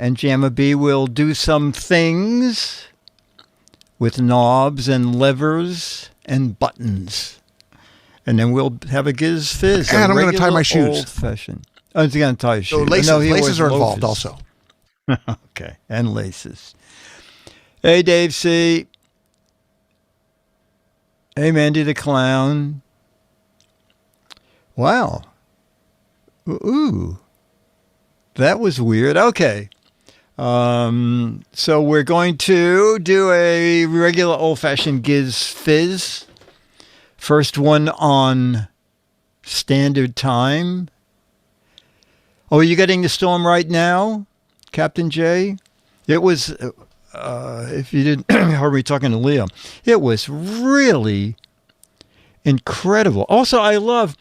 and Jamma B will do some things with knobs and levers and buttons. And then we'll have a Giz Fiz. And I'm going to tie my shoes. Old-fashioned. Oh, he's going to tie his shoes. So laces are involved also. Okay, and laces. Hey, Dave C. Hey, Mandy the Clown. Wow. Ooh. That was weird. Okay. So we're going to do a regular old-fashioned Giz Fiz. First one on standard time. Oh, are you getting the storm right now, Captain J? It was, if you didn't heard me talking to Leo, it was really incredible. Also, I love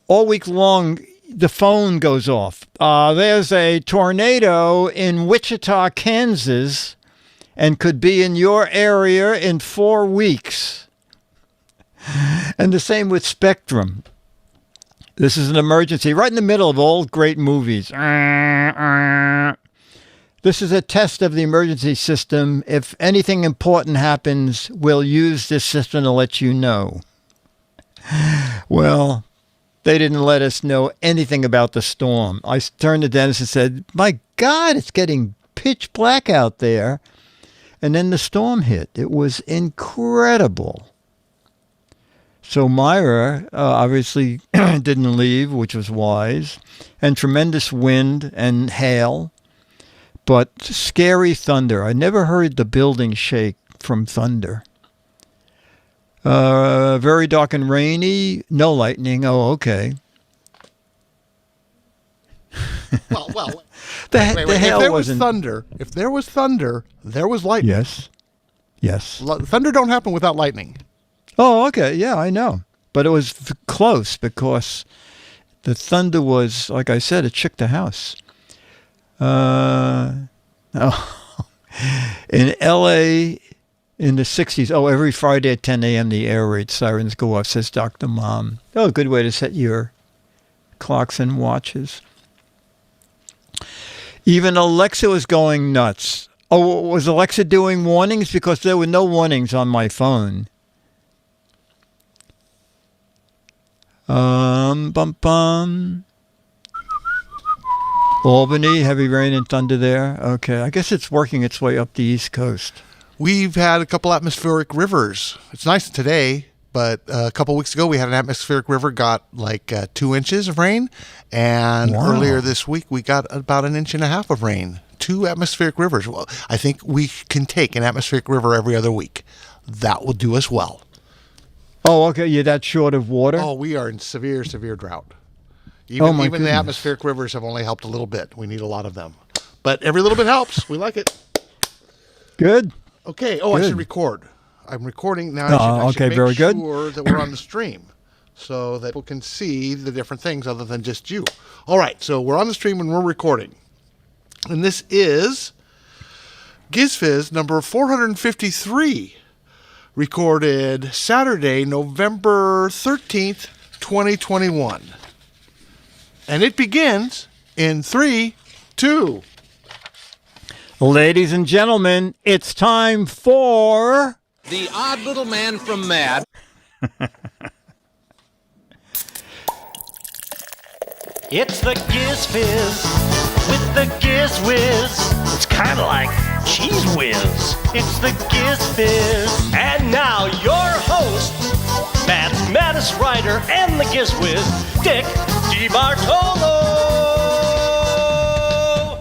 all week long, the phone goes off. There's a tornado in Wichita, Kansas, and could be in your area in 4 weeks. And the same with Spectrum. This is an emergency right in the middle of all great movies. This is a test of the emergency system. If anything important happens, we'll use this system to let you know. Well, they didn't let us know anything about the storm. I turned to Dennis and said, my God, it's getting pitch black out there. And then the storm hit. It was incredible. So Myra obviously didn't leave, which was wise, and tremendous wind and hail, but scary thunder. I never heard the building shake from thunder. Very dark and rainy, no lightning. Oh, okay. Well. The if hail there wasn't... was thunder, there was lightning. Yes. Thunder don't happen without lightning. Oh, okay. Yeah, I know. But it was close because the thunder was, like I said, it shook the house. In L.A., in the 60s, every Friday at 10 a.m., the air raid sirens go off, says Dr. Mom. Oh, a good way to set your clocks and watches. Even Alexa was going nuts. Oh, was Alexa doing warnings? Because there were no warnings on my phone. Albany, heavy rain and thunder there. Okay, I guess it's working its way up the East Coast. We've had a couple atmospheric rivers. It's nice today, but a couple weeks ago we had an atmospheric river, got like 2 inches of rain, and earlier this week we got about 1.5 inches of rain. 2 atmospheric rivers. Well, I think we can take an atmospheric river every other week. That will do us well. Oh, okay. You're that short of water? Oh, we are in severe, severe drought. Even the atmospheric rivers have only helped a little bit. We need a lot of them. But every little bit helps. We like it. Good. Okay. Oh, good. I should record. I'm recording now. I should make very good. sure that we're on the stream so that people can see the different things other than just you. All right. So we're on the stream and we're recording. And this is GizFiz number 453. Recorded Saturday, November 13th, 2021. And it begins in 3, 2. Ladies and gentlemen, it's time for... The Odd Little Man from Mad. It's the Giz Fiz with the Giz Whiz. It's kind of like Cheese Whiz. It's the Giz Fiz. And now your host, Matt's maddest writer and the Giz Whiz, Dick DeBartolo.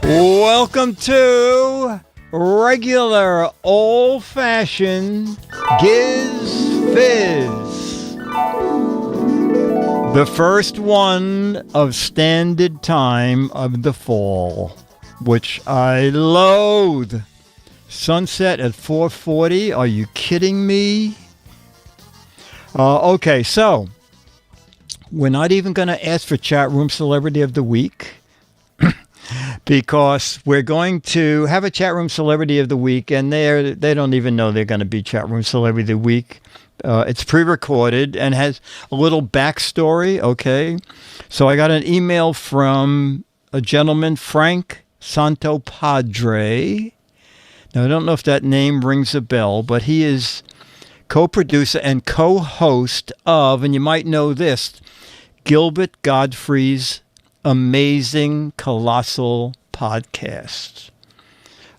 Welcome to regular old-fashioned Giz Fiz. The first one of standard time of the fall, which I loathe. Sunset at 4:40. Are you kidding me? Okay, so we're not even going to ask for Chat Room Celebrity of the Week because we're going to have a Chat Room Celebrity of the Week, and they don't even know they're going to be Chat Room Celebrity of the Week. It's pre-recorded and has a little backstory, okay? So I got an email from a gentleman, Frank Santo Padre. Now, I don't know if that name rings a bell, but he is co-producer and co-host of, and you might know this, Gilbert Gottfried's amazing, colossal podcast.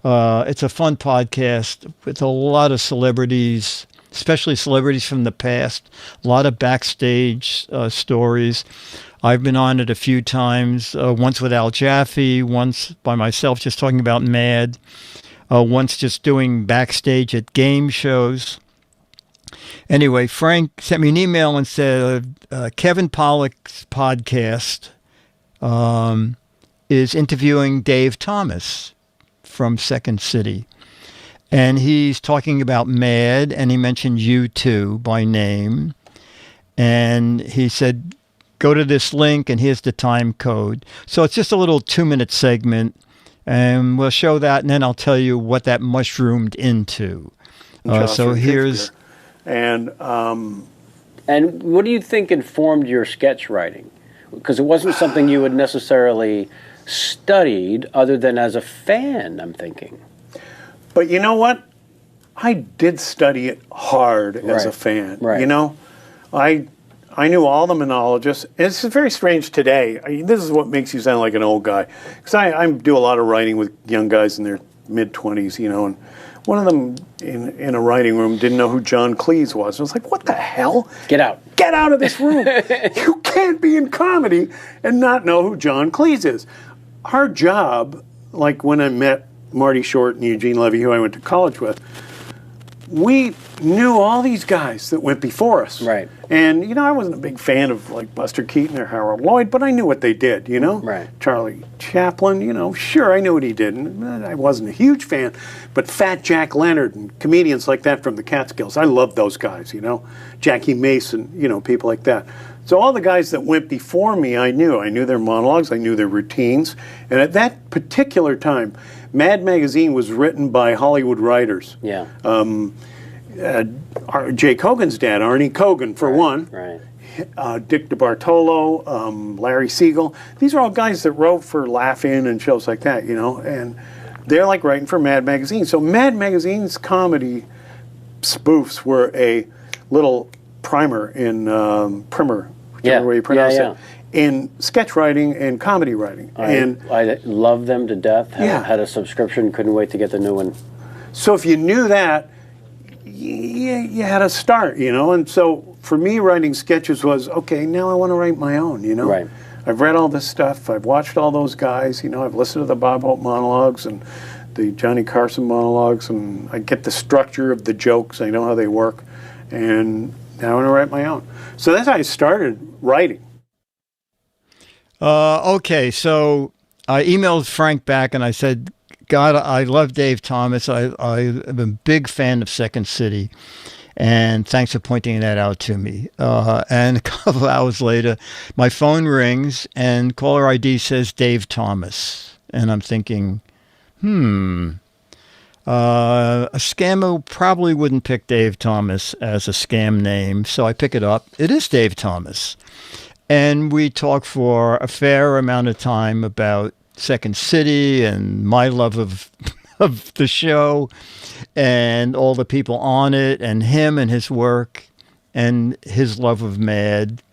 It's a fun podcast with a lot of celebrities, especially celebrities from the past, a lot of backstage stories. I've been on it a few times, once with Al Jaffe, once by myself just talking about Mad, once just doing backstage at game shows. Anyway, Frank sent me an email and said Kevin Pollak's podcast is interviewing Dave Thomas from Second City. And he's talking about Mad, and he mentioned you too by name. And he said, go to this link, and here's the time code. So it's just a little 2-minute segment, and we'll show that, and then I'll tell you what that mushroomed into. So here's... And what do you think informed your sketch writing? Because it wasn't something you had necessarily studied other than as a fan, I'm thinking. But you know what? I did study it hard as a fan. Right. You know, I knew all the monologists. It's very strange today. This is what makes you sound like an old guy. Because I do a lot of writing with young guys in their mid-20s, you know, and one of them in a writing room didn't know who John Cleese was. I was like, what the hell? Get out. Get out of this room. You can't be in comedy and not know who John Cleese is. Our job, like when I met Marty Short and Eugene Levy, who I went to college with, we knew all these guys that went before us. Right. And, you know, I wasn't a big fan of, like, Buster Keaton or Harold Lloyd, but I knew what they did, you know? Right. Charlie Chaplin, you know, sure, I knew what he did. And I wasn't a huge fan. But Fat Jack Leonard and comedians like that from the Catskills, I loved those guys, you know? Jackie Mason, you know, people like that. So all the guys that went before me, I knew. I knew their monologues. I knew their routines. And at that particular time, Mad Magazine was written by Hollywood writers. Yeah. Jay Cogan's dad, Arnie Cogan, for one. Right. Dick DeBartolo, Larry Siegel. These are all guys that wrote for Laugh-In and shows like that, you know. And they're like writing for Mad Magazine. So Mad Magazine's comedy spoofs were a little primer in primer, whichever way you pronounce it, in sketch writing and comedy writing. I love them to death. Had a subscription, couldn't wait to get the new one. So if you knew that, you had to start, you know. And so for me, writing sketches was, okay, now I want to write my own, you know. Right. I've read all this stuff. I've watched all those guys, you know. I've listened to the Bob Hope monologues and the Johnny Carson monologues, and I get the structure of the jokes. I know how they work. And now I want to write my own. So that's how I started writing. Okay, so I emailed Frank back and I said, God, I love Dave Thomas. I am a big fan of Second City. And thanks for pointing that out to me. And a couple of hours later, my phone rings and caller ID says Dave Thomas. And I'm thinking, a scammer probably wouldn't pick Dave Thomas as a scam name. So I pick it up. It is Dave Thomas. And we talk for a fair amount of time about Second City and my love of the show and all the people on it and him and his work and his love of Mad.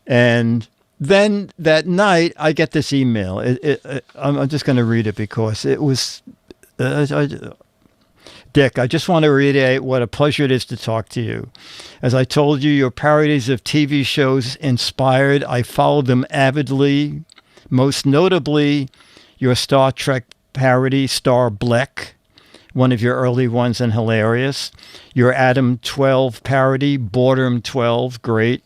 And then that night I get this email. I'm just going to read it because it was... Dick, I just want to reiterate what a pleasure it is to talk to you. As I told you, your parodies of TV shows inspired. I followed them avidly. Most notably, your Star Trek parody, Star Bleck, one of your early ones and hilarious. Your Adam 12 parody, Boredom 12, great.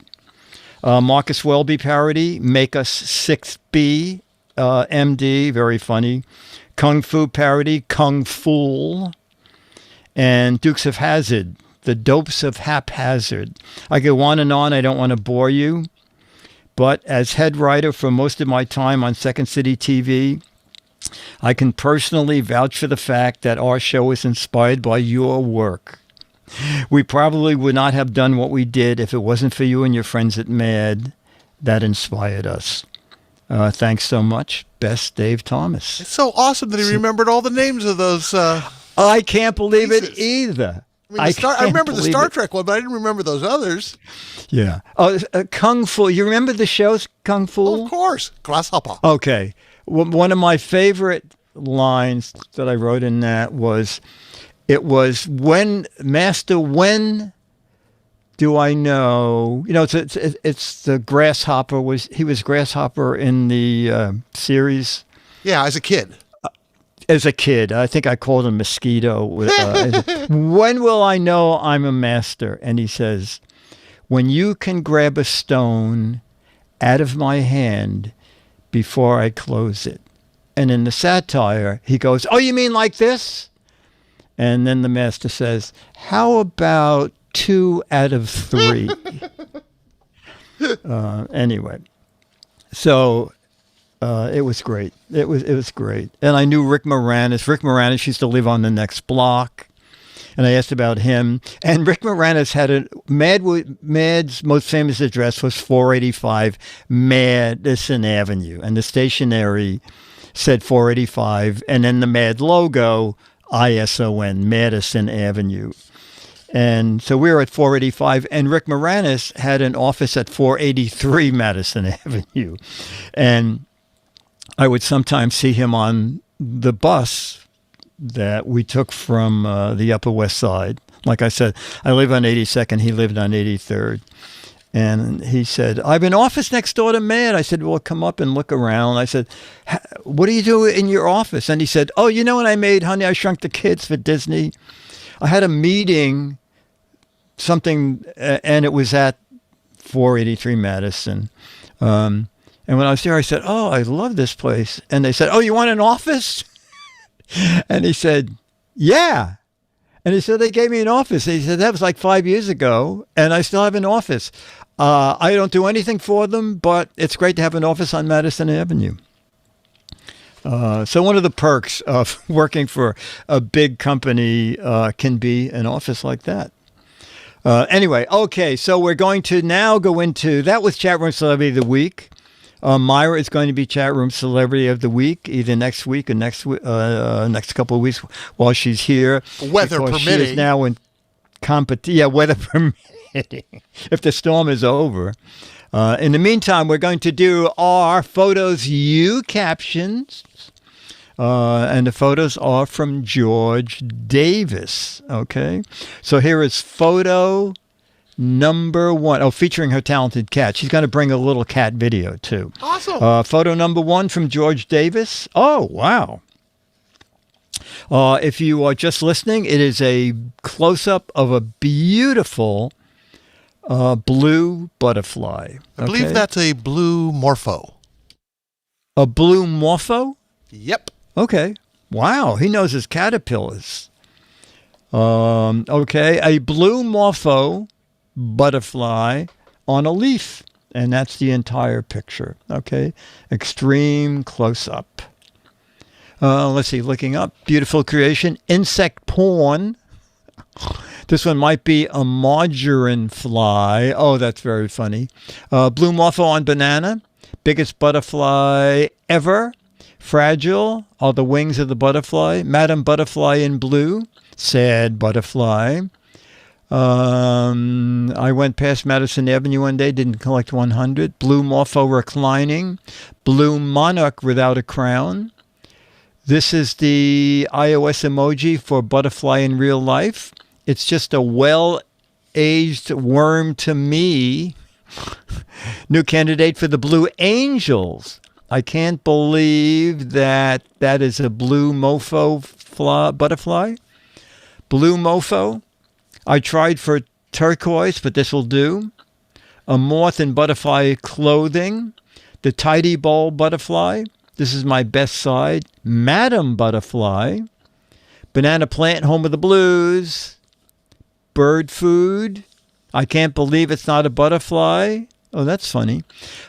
Marcus Welby parody, Make Us 6B, MD, very funny. Kung Fu parody, Kung Fool. And Dukes of Hazzard, the Dopes of Haphazard. I go on and on. I don't want to bore you. But as head writer for most of my time on Second City TV, I can personally vouch for the fact that our show is inspired by your work. We probably would not have done what we did if it wasn't for you and your friends at MAD that inspired us. Thanks so much. Best Dave Thomas. It's so awesome that he remembered all the names of those. I can't believe it pieces. either. I can't remember the believe Star it. Trek one, but I didn't remember those others. Yeah. Oh, Kung Fu. You remember the shows Kung Fu? Oh, of course. Grasshopper. Okay. One of my favorite lines that I wrote in that was, it was when do I know? You know, it's the grasshopper he was grasshopper in the series Yeah, as a kid. as a kid. I think I called him mosquito. When will I know I'm a master? And he says, when you can grab a stone out of my hand before I close it. And in the satire, he goes, oh, you mean like this? And then the master says, how about 2 out of 3? Anyway, so it was great. It was great. And I knew Rick Moranis. Rick Moranis used to live on the next block. And I asked about him. And Rick Moranis had Mad's most famous address was 485 Madison Avenue. And the stationery said 485. And then the Mad logo, ISON, Madison Avenue. And so we were at 485, and Rick Moranis had an office at 483 Madison Avenue. And I would sometimes see him on the bus that we took from the Upper West Side. Like I said, I live on 82nd. He lived on 83rd. And he said, I have an office next door to Mad. I said, well, come up and look around. I said, what do you do in your office? And he said, oh, you know when I made Honey, I Shrunk the Kids for Disney? I had a meeting, and it was at 483 Madison. And when I was there, I said, oh, I love this place. And they said, oh, you want an office? And he said, yeah. And he said, they gave me an office. He said, that was like 5 years ago, and I still have an office. I don't do anything for them, but it's great to have an office on Madison Avenue. So one of the perks of working for a big company can be an office like that. Anyway, okay, so we're going to now go into, that was Chat Room Celebrity of the Week. Myra is going to be Chat Room Celebrity of the Week, either next week or next couple of weeks while she's here. Weather permitting. She is now in competition. Yeah, weather permitting, if the storm is over. In the meantime, we're going to do our Photos You captions. And the photos are from George Davis. Okay. So here is photo number 1. Oh, featuring her talented cat. She's going to bring a little cat video too. Awesome. Photo number 1 from George Davis. Oh, wow. If you are just listening, it is a close-up of a beautiful blue butterfly. I believe that's a blue morpho. A blue morpho? Yep. Okay. Wow. He knows his caterpillars. Okay. A blue morpho butterfly on a leaf. And that's the entire picture. Okay. Extreme close up. Let's see. Looking up. Beautiful creation. Insect porn. This one might be a margarine fly. Oh, that's very funny. Blue morpho on banana. Biggest butterfly ever. Fragile are the wings of the butterfly. Madam Butterfly in blue. Sad butterfly. I went past Madison Avenue one day, didn't collect 100. Blue morpho reclining. Blue monarch without a crown. This is the iOS emoji for butterfly in real life. It's just a well-aged worm to me. New candidate for the Blue Angels. I can't believe that is a blue mofo butterfly. Blue mofo. I tried for turquoise, but this will do. A moth in butterfly clothing. The tidy bowl butterfly. This is my best side. Madam Butterfly. Banana plant, home of the blues. Bird food. I can't believe it's not a butterfly. Oh, that's funny.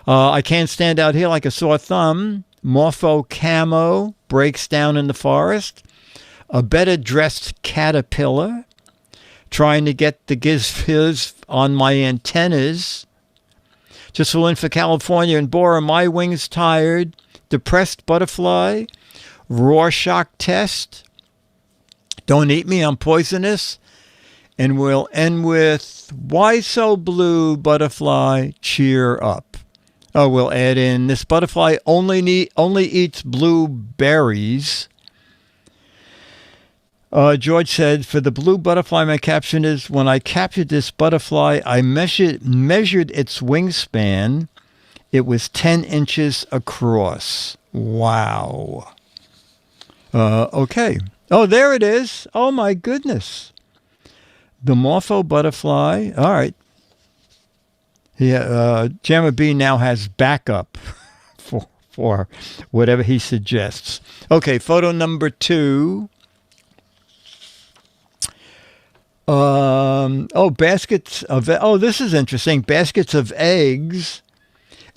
I can't stand out here like a sore thumb. Morpho camo breaks down in the forest. A better dressed caterpillar. Trying to get the Giz Fiz on my antennas. Just flew in for California and Bora. My wings tired. depressed butterfly, Rorschach test, don't eat me, I'm poisonous. And we'll end with, why so blue, butterfly, cheer up. Oh, we'll add in, this butterfly only eats blueberries. George said, for the blue butterfly, my caption is, when I captured this butterfly, I measured its wingspan. It was 10 inches across. Wow. Okay. Oh, there it is. Oh, my goodness. The Morpho butterfly. All right. Yeah, Jammer B now has backup for whatever he suggests. Okay, photo number 2. Baskets of... Oh, this is interesting. Baskets of eggs.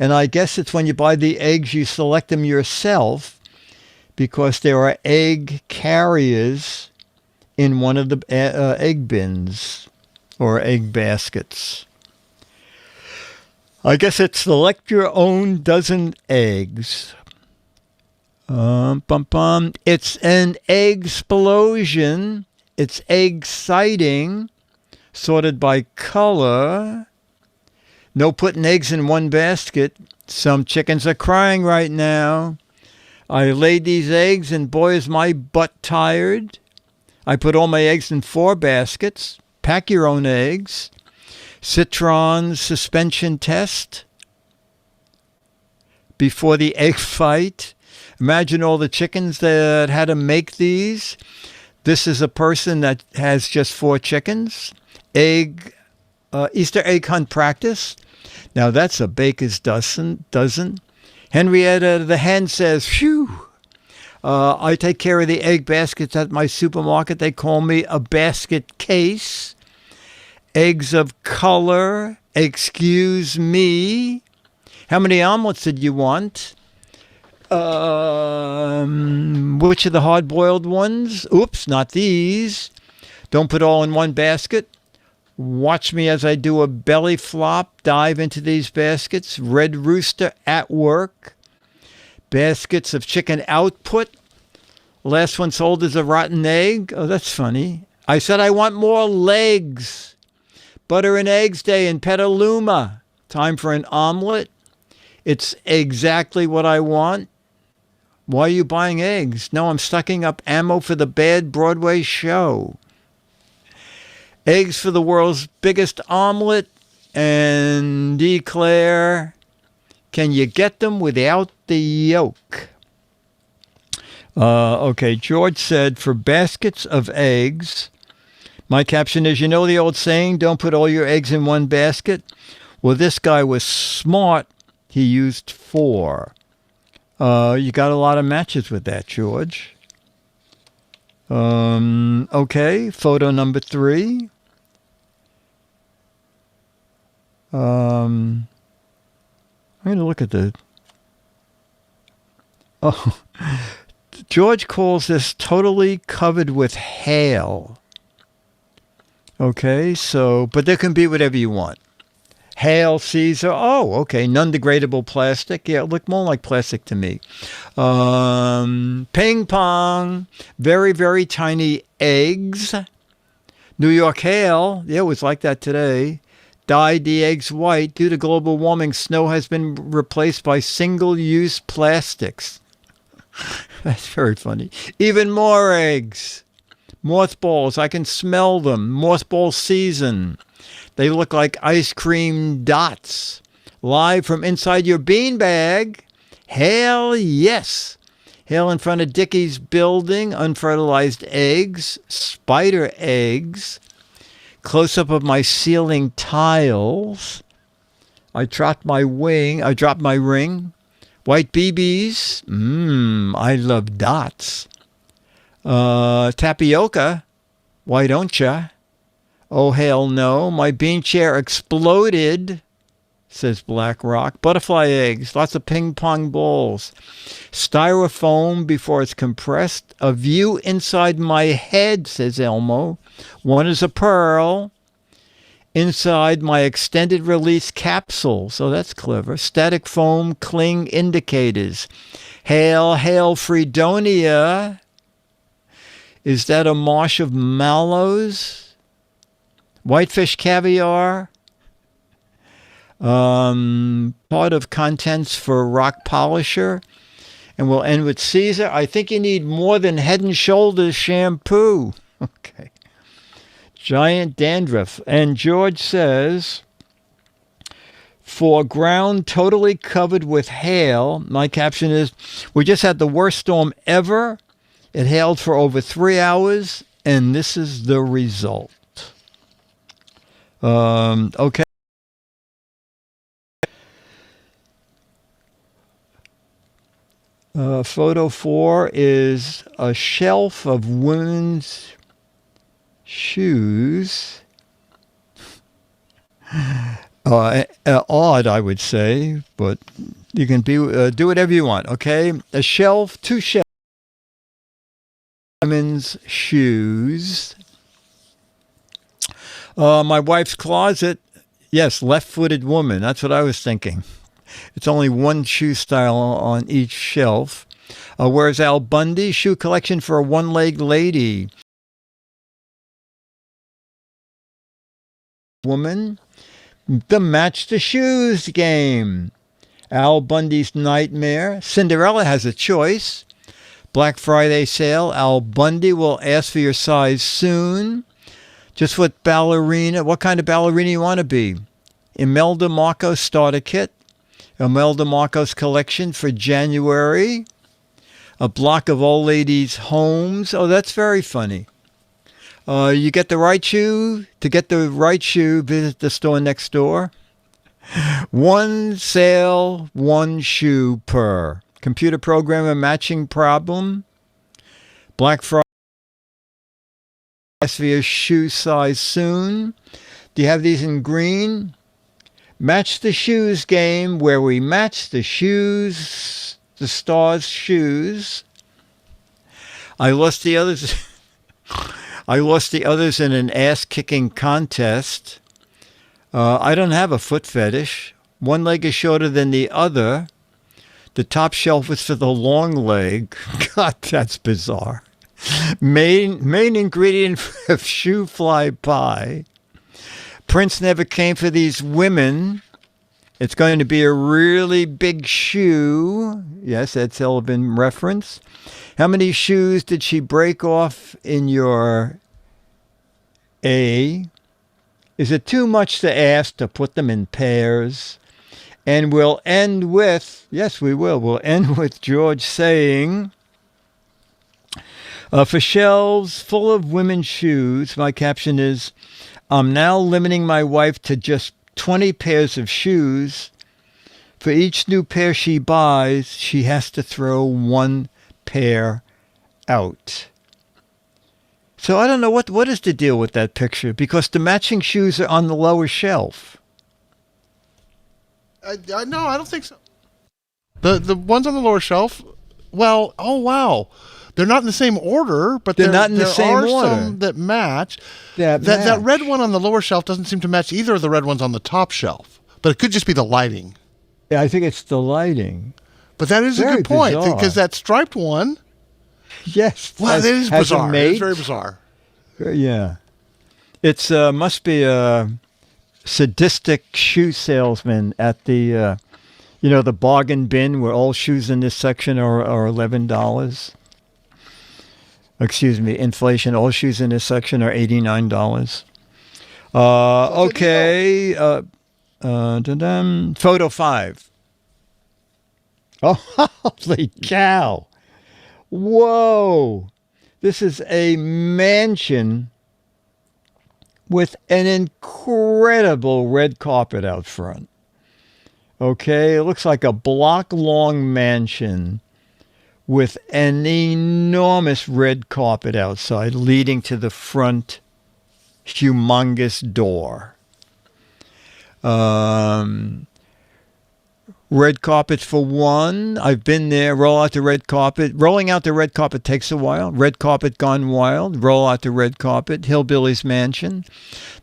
And I guess it's when you buy the eggs, you select them yourself because there are egg carriers in one of the egg bins or egg baskets. I guess it's select your own dozen eggs. It's an egg explosion. It's egg sighting, sorted by color. No putting eggs in one basket. Some chickens are crying right now. I laid these eggs and boy is my butt tired. I put all my eggs in 4 baskets. Pack your own eggs. Citron suspension test. Before the egg fight. Imagine all the chickens that had to make these. This is a person that has just 4 chickens. Easter egg hunt practice. Now that's a baker's dozen. Henrietta the hen says, phew. I take care of the egg baskets at my supermarket. They call me a basket case. Eggs of color. Excuse me. How many omelets did you want? Which of the hard-boiled ones? Oops, not these. Don't put all in one basket. Watch me as I do a belly flop. Dive into these baskets. Red rooster at work. Baskets of chicken output. Last one sold is a rotten egg. Oh, that's funny. I said I want more legs. Butter and eggs day in Petaluma. Time for an omelet. It's exactly what I want. Why are you buying eggs? No, I'm stocking up ammo for the bad Broadway show. Eggs for the world's biggest omelet. And declare, can you get them without the yolk? Okay, George said, for baskets of eggs, my caption is, you know the old saying, don't put all your eggs in one basket? Well, this guy was smart. He used 4. You got a lot of matches with that, George. Okay, photo number 3. I'm going to look at the... Oh, George calls this totally covered with hail. Okay, so, but there can be whatever you want. Hail, Caesar. Oh, okay. Non-degradable plastic. Yeah, it looked more like plastic to me. Ping pong. Very, very tiny eggs. New York hail. Yeah, it was like that today. Dyed the eggs white. Due to global warming, snow has been replaced by single-use plastics. That's very funny. Even more eggs. Mothballs. I can smell them. Mothball season. They look like ice cream dots. Live from inside your beanbag. Hell yes. Hail in front of Dickie's building. Unfertilized eggs. Spider eggs. Close-up of my ceiling tiles. I dropped my ring. White BBs. I love dots. Tapioca. Why don't ya? Oh, hell no. My bean chair exploded, says Black Rock. Butterfly eggs. Lots of ping pong balls. Styrofoam before it's compressed. A view inside my head, says Elmo. One is a pearl. inside my extended release capsule. So that's clever. Static foam cling indicators. Hail, hail, Fredonia. Is that a marsh of mallows? Whitefish caviar. Part of contents for rock polisher. And we'll end with Caesar. I think you need more than Head and Shoulders shampoo. Okay. Giant dandruff. And George says, for ground totally covered with hail, my caption is, we just had the worst storm ever. It hailed for over 3 hours, and this is the result. Okay. Photo 4 is a shelf of women's shoes. Odd, I would say, but you can do whatever you want, okay? A shelf, 2 shelves. Women's shoes. My wife's closet. Yes, left-footed woman. That's what I was thinking. It's only one shoe style on each shelf. Where's Al Bundy? Shoe collection for a one-legged lady. Woman. The Match the Shoes game. Al Bundy's Nightmare. Cinderella has a choice. Black Friday sale. Al Bundy will ask for your size soon. Just what kind of ballerina you want to be. Imelda Marcos starter kit. Imelda Marcos collection for January. A block of old ladies' homes. Oh, that's very funny. You get the right shoe. To get the right shoe, visit the store next door. One sale, one shoe per. Computer programmer matching problem. Black Friday. Ask for your shoe size soon. Do you have these in green? Match the Shoes game, where we match the shoes, the stars' shoes. I lost the others. I lost the others in an ass-kicking contest. I don't have a foot fetish. One leg is shorter than the other. The top shelf is for the long leg. God, that's bizarre. Main ingredient of shoe fly pie. Prince never came for these women. It's going to be a really big shoe. Yes, Ed Sullivan reference. How many shoes did she break off in your A? Is it too much to ask to put them in pairs? And we'll end with, yes, we will. We'll end with George saying, for shelves full of women's shoes, my caption is, I'm now limiting my wife to just 20 pairs of shoes. For each new pair she buys, she has to throw one pair out. So I don't know what is the deal with that picture, because the matching shoes are on the lower shelf. No, I don't think so. The ones on the lower shelf, well, oh wow. They're not in the same order, but they're not in the same order. There are some that match. That red one on the lower shelf doesn't seem to match either of the red ones on the top shelf. But it could just be the lighting. Yeah, I think it's the lighting. But that is a good point, because that striped one. Yes. Well, it is bizarre. It's very bizarre. Yeah. It's must be a sadistic shoe salesman at the, the bargain bin where all shoes in this section are $11. Excuse me, inflation. All shoes in this section are $89. Okay. Photo 5. Oh, holy cow. Whoa. This is a mansion with an incredible red carpet out front. Okay, it looks like a block-long mansion with an enormous red carpet outside leading to the front humongous door. Red carpet for one. I've been there. Roll out the red carpet. Rolling out the red carpet takes a while. Red carpet gone wild. Roll out the red carpet. Hillbilly's mansion.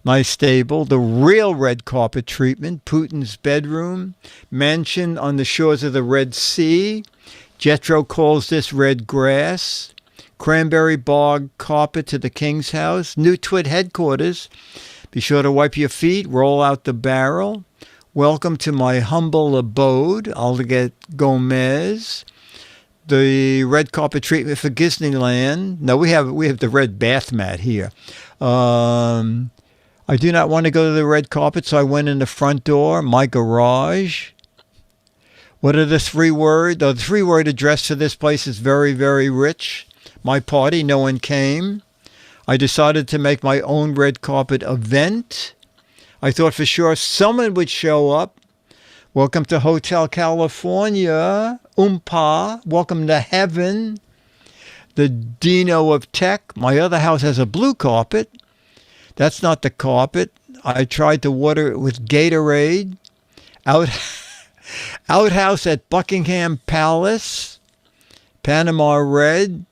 Nice stable. The real red carpet treatment. Putin's bedroom. Mansion on the shores of the Red Sea. Jethro calls this red grass. Cranberry bog carpet to the king's house. New Twit headquarters. Be sure to wipe your feet. Roll out the barrel. Welcome to my humble abode. I'll get Gomez. The red carpet treatment for Disneyland. No, we have the red bath mat here. I do not want to go to the red carpet, so I went in the front door. My garage. What are the 3 words? The 3-word address for this place is very, very rich. My party, no one came. I decided to make my own red carpet event. I thought for sure someone would show up. Welcome to Hotel California. Welcome to heaven. The Dino of Tech. My other house has a blue carpet. That's not the carpet. I tried to water it with Gatorade. Outhouse at Buckingham Palace. Panama Red.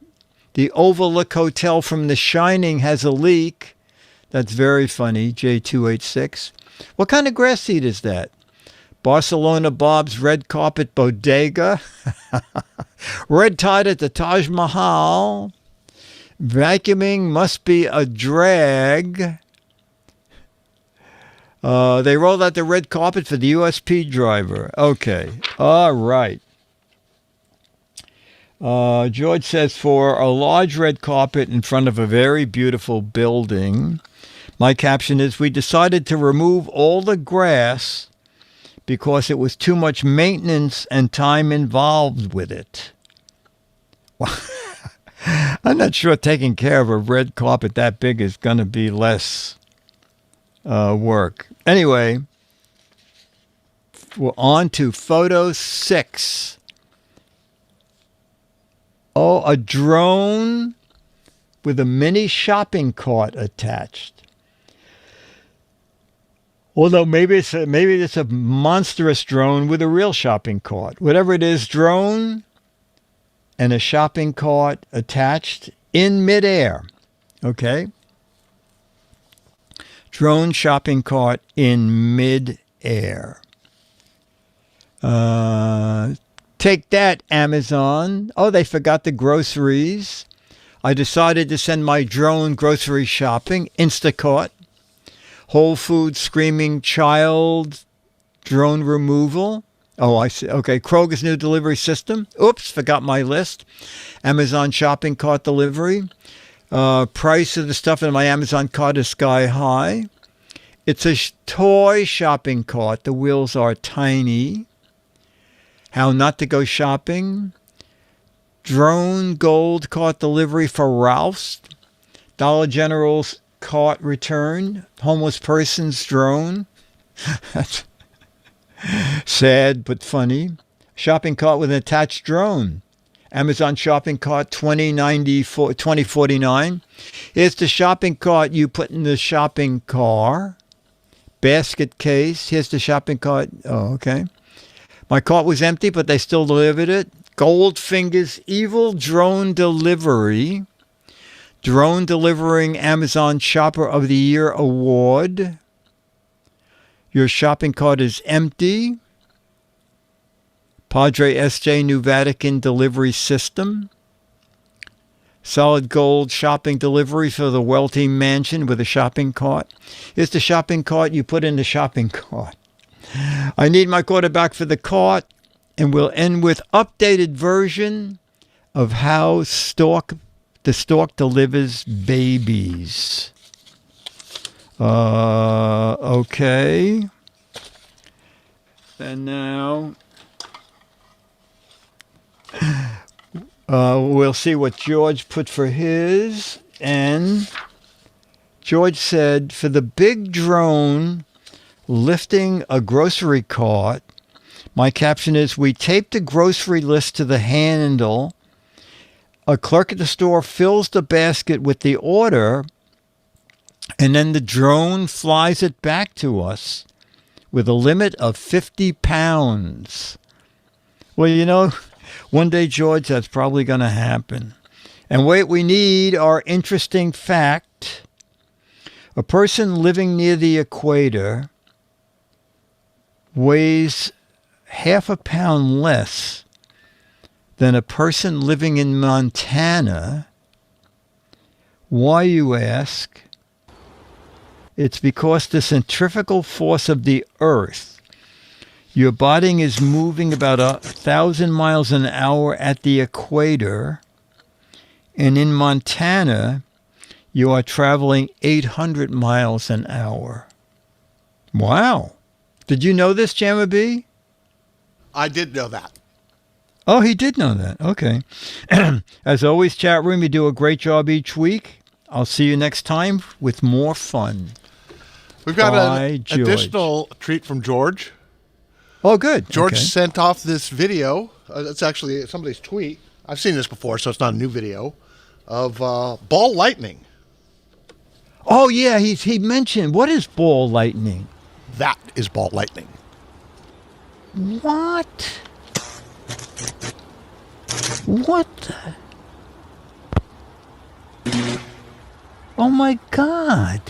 The Overlook Hotel from The Shining has a leak. That's very funny, J286. What kind of grass seed is that? Barcelona Bob's Red Carpet Bodega. Red Tide at the Taj Mahal. Vacuuming must be a drag. They rolled out the red carpet for the USP driver. Okay, all right. George says, for a large red carpet in front of a very beautiful building. My caption is, we decided to remove all the grass because it was too much maintenance and time involved with it. I'm not sure taking care of a red carpet that big is going to be less work. Anyway, we're on to photo 6. Oh, a drone with a mini shopping cart attached. Although maybe it's a monstrous drone with a real shopping cart. Whatever it is, drone and a shopping cart attached in midair. Okay? Drone shopping cart in midair. Take that, Amazon. Oh, they forgot the groceries. I decided to send my drone grocery shopping. Instacart. Whole Foods screaming child drone removal. Oh, I see. Okay, Kroger's new delivery system. Oops, forgot my list. Amazon shopping cart delivery. Price of the stuff in my Amazon cart is sky high. It's a toy shopping cart. The wheels are tiny. How not to go shopping. Drone gold cart delivery for Ralph's. Dollar General's cart return. Homeless person's drone. That's sad but funny. Shopping cart with an attached drone. Amazon shopping cart 2049. Here's the shopping cart you put in the shopping car. Basket case. Here's the shopping cart. Oh, okay. My cart was empty, but they still delivered it. Goldfinger's Evil Drone Delivery. Drone delivering Amazon Shopper of the Year Award. Your shopping cart is empty. Padre SJ New Vatican Delivery System. Solid gold shopping delivery for the wealthy mansion with a shopping cart. Here's the shopping cart you put in the shopping cart. I need my quarterback for the cart, and we'll end with updated version of how the stork delivers babies. Okay. And now we'll see what George put for his. And George said, for the big drone lifting a grocery cart, my caption is, we tape the grocery list to the handle. A clerk at the store fills the basket with the order, and then the drone flies it back to us with a limit of 50 pounds. Well, you know, one day, George, that's probably going to happen. And what we need are interesting fact. A person living near the equator weighs half a pound less than a person living in Montana. Why, you ask? It's because the centrifugal force of the Earth. Your body is moving about 1,000 miles an hour at the equator, and in Montana, you are traveling 800 miles an hour. Wow. Did you know this, Jamma B? I did know that. Oh, he did know that. Okay. As always, chat room, you do a great job each week. I'll see you next time with more fun. We've got Bye, an George. additional treat from George. Oh, good. George Okay. sent off this video. It's actually somebody's tweet. I've seen this before, so it's not a new video, of ball lightning. Oh, yeah, he mentioned, what is ball lightning? That is ball lightning. What? What? Oh, my God.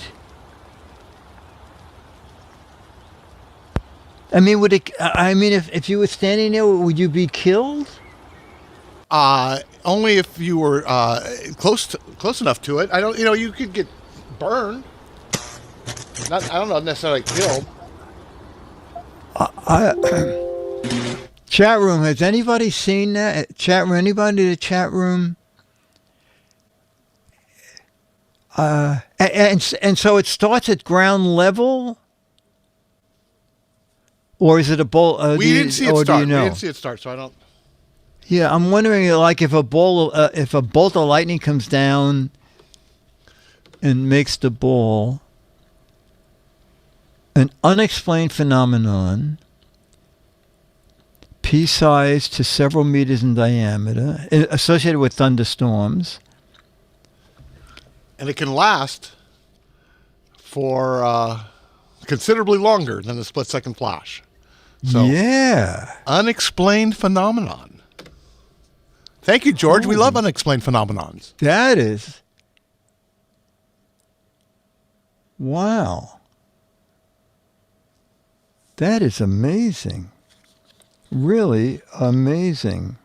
I mean, if you were standing there, would you be killed? Only if you were close enough to it. You could get burned. I don't know, necessarily killed. Chat room, has anybody seen that? Chat room, anybody in the chat room? And so it starts at ground level? Or is it a bolt? We didn't see it start. Do you know? We didn't see it start, so I don't. Yeah, I'm wondering, like, if a bolt of lightning comes down and makes the ball an unexplained phenomenon, pea-sized to several meters in diameter, associated with thunderstorms. And it can last for considerably longer than a split-second flash. So, yeah. Unexplained phenomenon. Thank you, George. We love unexplained phenomenons. That is. Wow. That is amazing. Really amazing.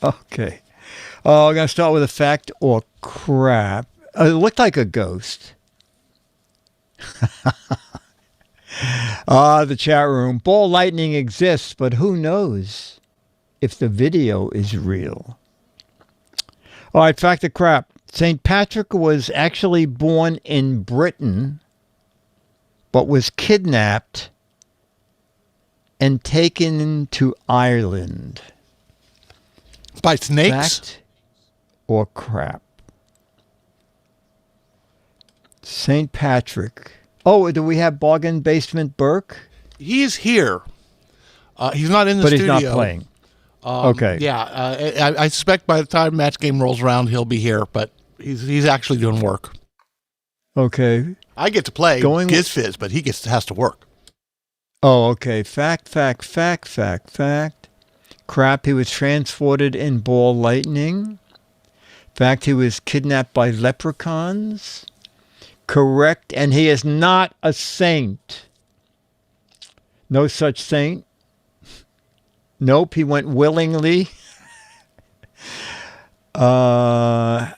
Okay. Oh, I'm going to start with a fact or crap. It looked like a ghost. The chat room. Ball lightning exists, but who knows if the video is real? All right, fact or crap. St. Patrick was actually born in Britain, but was kidnapped and taken to Ireland. By snakes? Fact or crap? St. Patrick. Oh, do we have Bargain Basement Burke? He is here. He's not in the But studio. he's not playing. Okay. Yeah, I suspect by the time match game rolls around, he'll be here, but he's actually doing work. Okay. I get to play GizFiz, but he has to work. Oh, okay. Fact. Crap, he was transported in ball lightning. Fact, he was kidnapped by leprechauns. Correct, and he is not a saint. No such saint. Nope, he went willingly. That's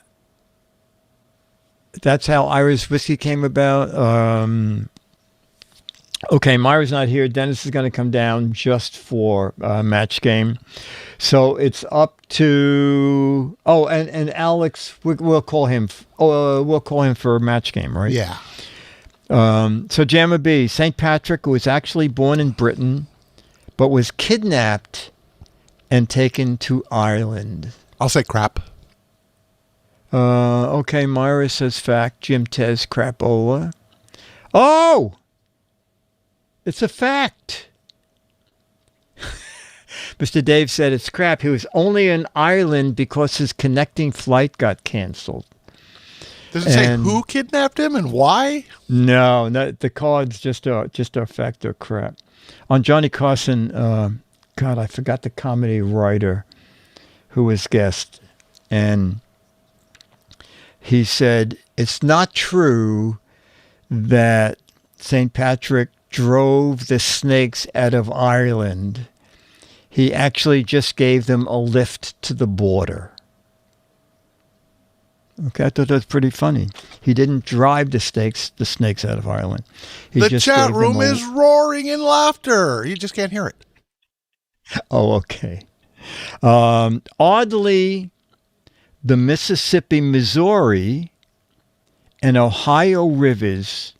how Irish whiskey came about. Okay, Myra's not here. Dennis is going to come down just for match game. So it's up to and Alex. We'll call him. We'll call him for match game, right? Yeah. So Jamma B. St. Patrick was actually born in Britain, but was kidnapped and taken to Ireland. I'll say crap. Okay, Myra says fact. Jim Tez crapola. Oh! It's a fact. Mr. Dave said it's crap. He was only in Ireland because his connecting flight got canceled. Does it say who kidnapped him and why? No, the card's just a fact or crap. on Johnny Carson, God, I forgot the comedy writer who was guest, and he said, it's not true that St. Patrick drove the snakes out of Ireland. He actually just gave them a lift to the border. Okay, I thought that was pretty funny. He didn't drive the snakes out of Ireland. He The just chat gave room them a- is roaring in laughter. You just can't hear it. Oh, okay. Oddly, the Mississippi, Missouri, and Ohio rivers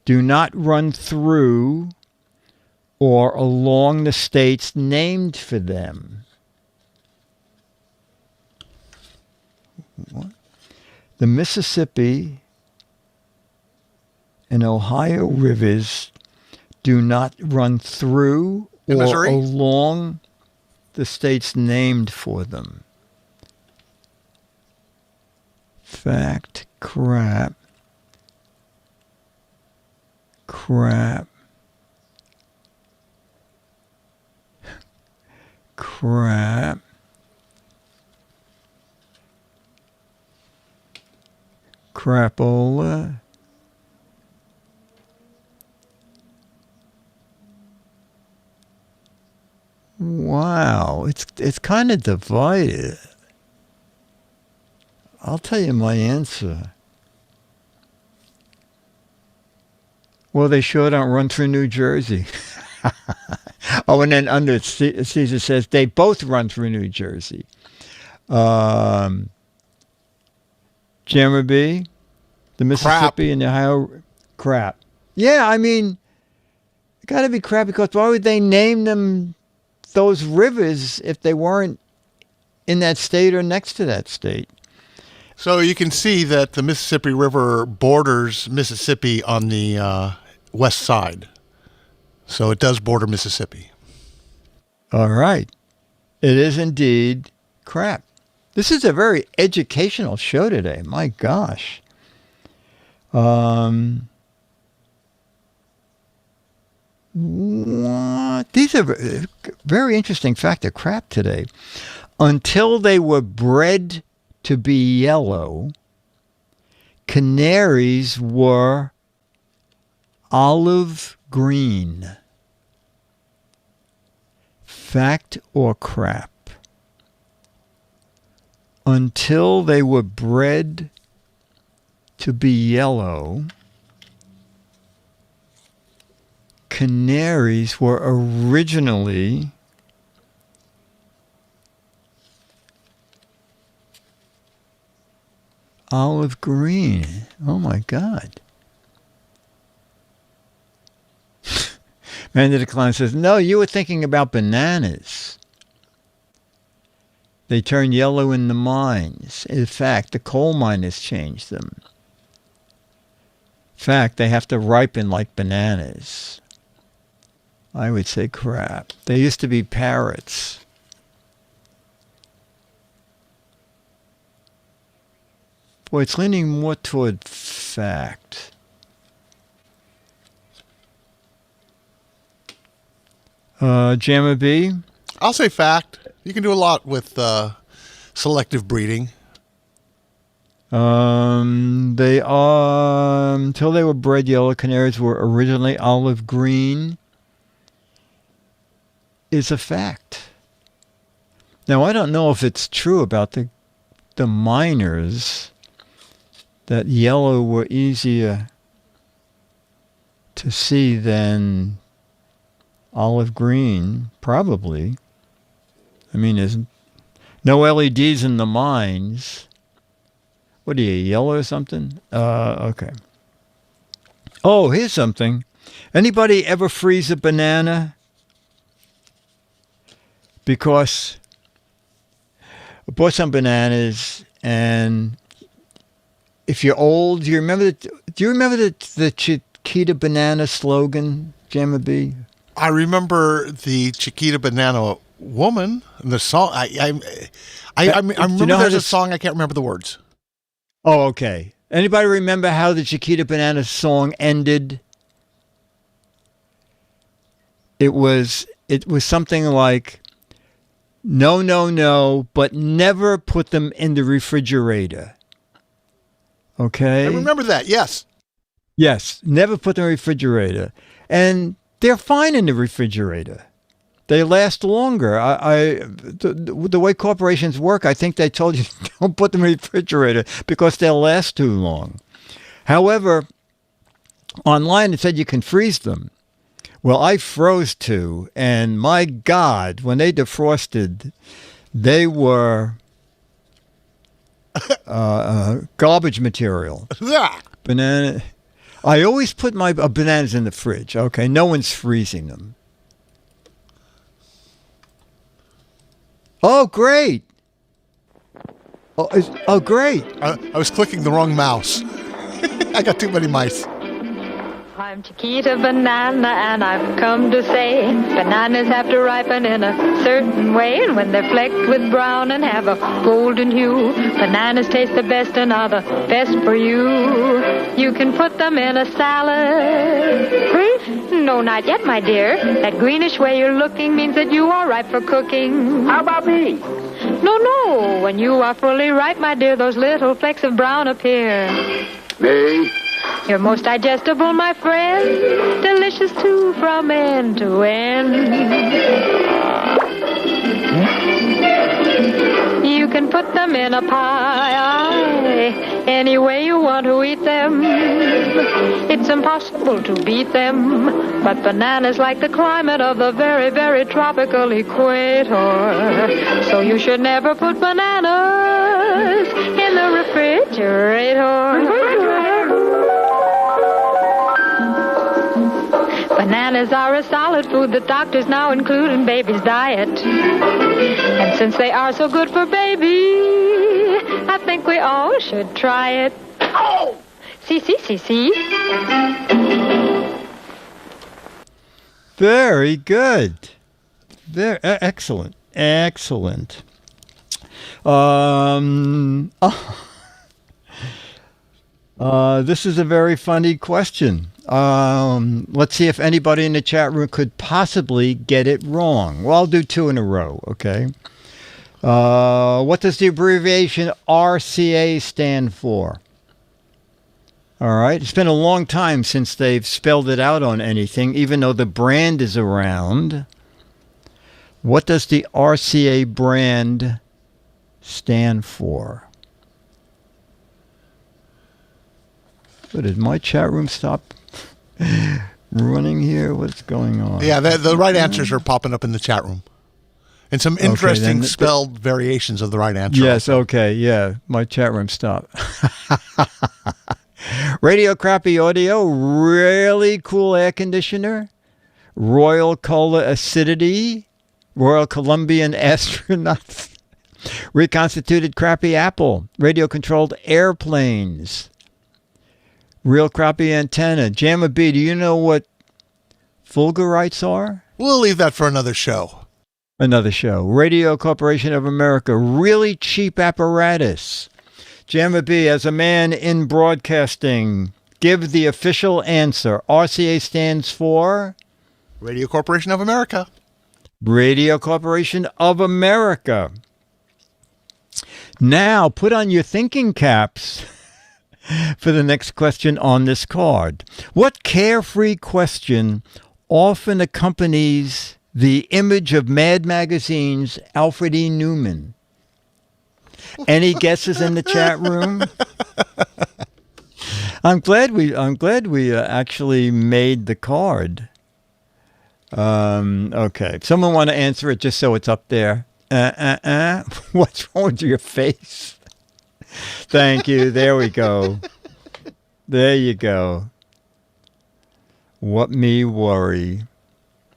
do not run through or along the states named for them. What? The Mississippi and Ohio rivers do not run through In or Missouri? along the states named for them. Fact, crap. Crap. Crapola. Wow, it's kind of divided. I'll tell you my answer. Well, they sure don't run through New Jersey. Oh, and then under Caesar says they both run through New Jersey. Jammerby, the Mississippi and the Ohio, crap. Yeah, I mean, it got to be crap, because why would they name them those rivers if they weren't in that state or next to that state? So you can see that the Mississippi River borders Mississippi on the west side. So it does border Mississippi. All right. It is indeed crap. This is a very educational show today. My gosh. What? These are very interesting fact of crap today. Until they were bred to be yellow, canaries were olive green. Fact or crap? Until they were bred to be yellow, canaries were originally olive green. Oh my God. Man to the Clown says, no, you were thinking about bananas. They turn yellow in the mines. In fact, the coal miners changed them. In fact, they have to ripen like bananas. I would say crap. They used to be parrots. Boy, it's leaning more toward fact. Jammer B? I'll say fact. You can do a lot with selective breeding. They are, until they were bred yellow, canaries were originally olive green, is a fact. Now, I don't know if it's true about the miners, that yellow were easier to see than olive green. Probably. I mean, there's no LEDs in the mines. What are you, yellow or something? Okay. Oh, here's something. Anybody ever freeze a banana? Because I bought some bananas, and if you're old, do you remember the Chiquita banana slogan, Jammer B? I remember the Chiquita Banana Woman, the song. I remember there's a song. I can't remember the words. Oh, okay. Anybody remember how the Chiquita Banana song ended? It was something like, no, no, no, but never put them in the refrigerator. Okay? I remember that, yes. Yes, never put them in the refrigerator. And they're fine in the refrigerator. They last longer. The way corporations work, I think they told you don't put them in the refrigerator because they'll last too long. However, online it said you can freeze them. Well, I froze 2, and my God, when they defrosted, they were garbage material. Banana. I always put my bananas in the fridge. Okay, no one's freezing them. Oh, great. Oh, great. I was clicking the wrong mouse. I got too many mice. I'm Chiquita Banana, and I've come to say bananas have to ripen in a certain way. And when they're flecked with brown and have a golden hue, bananas taste the best and are the best for you. You can put them in a salad. No, not yet, my dear. That greenish way you're looking means that you are ripe for cooking. How about me? No, no. When you are fully ripe, my dear, those little flecks of brown appear. Me? You're most digestible, my friend. Delicious, too, from end to end. You can put them in a pie, any way you want to eat them. It's impossible to beat them. But bananas like the climate of the very, very tropical equator. So you should never put bananas in the refrigerator. Bananas are a solid food that doctors now include in baby's diet. And since they are so good for baby, I think we all should try it. Oh! See. Very good. Very excellent. Excellent. This is a very funny question. Let's see if anybody in the chat room could possibly get it wrong. Well, I'll do 2 in a row, okay? What does the abbreviation RCA stand for? All right. It's been a long time since they've spelled it out on anything, even though the brand is around. What does the RCA brand stand for? But did my chat room stop running here? What's going on? Yeah, the right answers are popping up in the chat room. And some interesting spelled variations of the right answer. Yes, okay, yeah. My chat room stopped. Radio Crappy Audio, really cool air conditioner. Royal Cola Acidity. Royal Colombian Astronauts. Reconstituted Crappy Apple. Radio-controlled airplanes. Real Crappy Antenna. Jamma B, do you know what fulgurites are? We'll leave that for another show. Another show. Radio Corporation of America. Really cheap apparatus. Jamma B, as a man in broadcasting, give the official answer. RCA stands for? Radio Corporation of America. Radio Corporation of America. Now, put on your thinking caps for the next question on this card. What carefree question often accompanies the image of Mad Magazine's Alfred E. Newman? Any guesses in the chat room? I'm glad we actually made the card. Okay. Someone want to answer it just so it's up there? What's wrong with your face? Thank you. There we go. There you go. What me worry.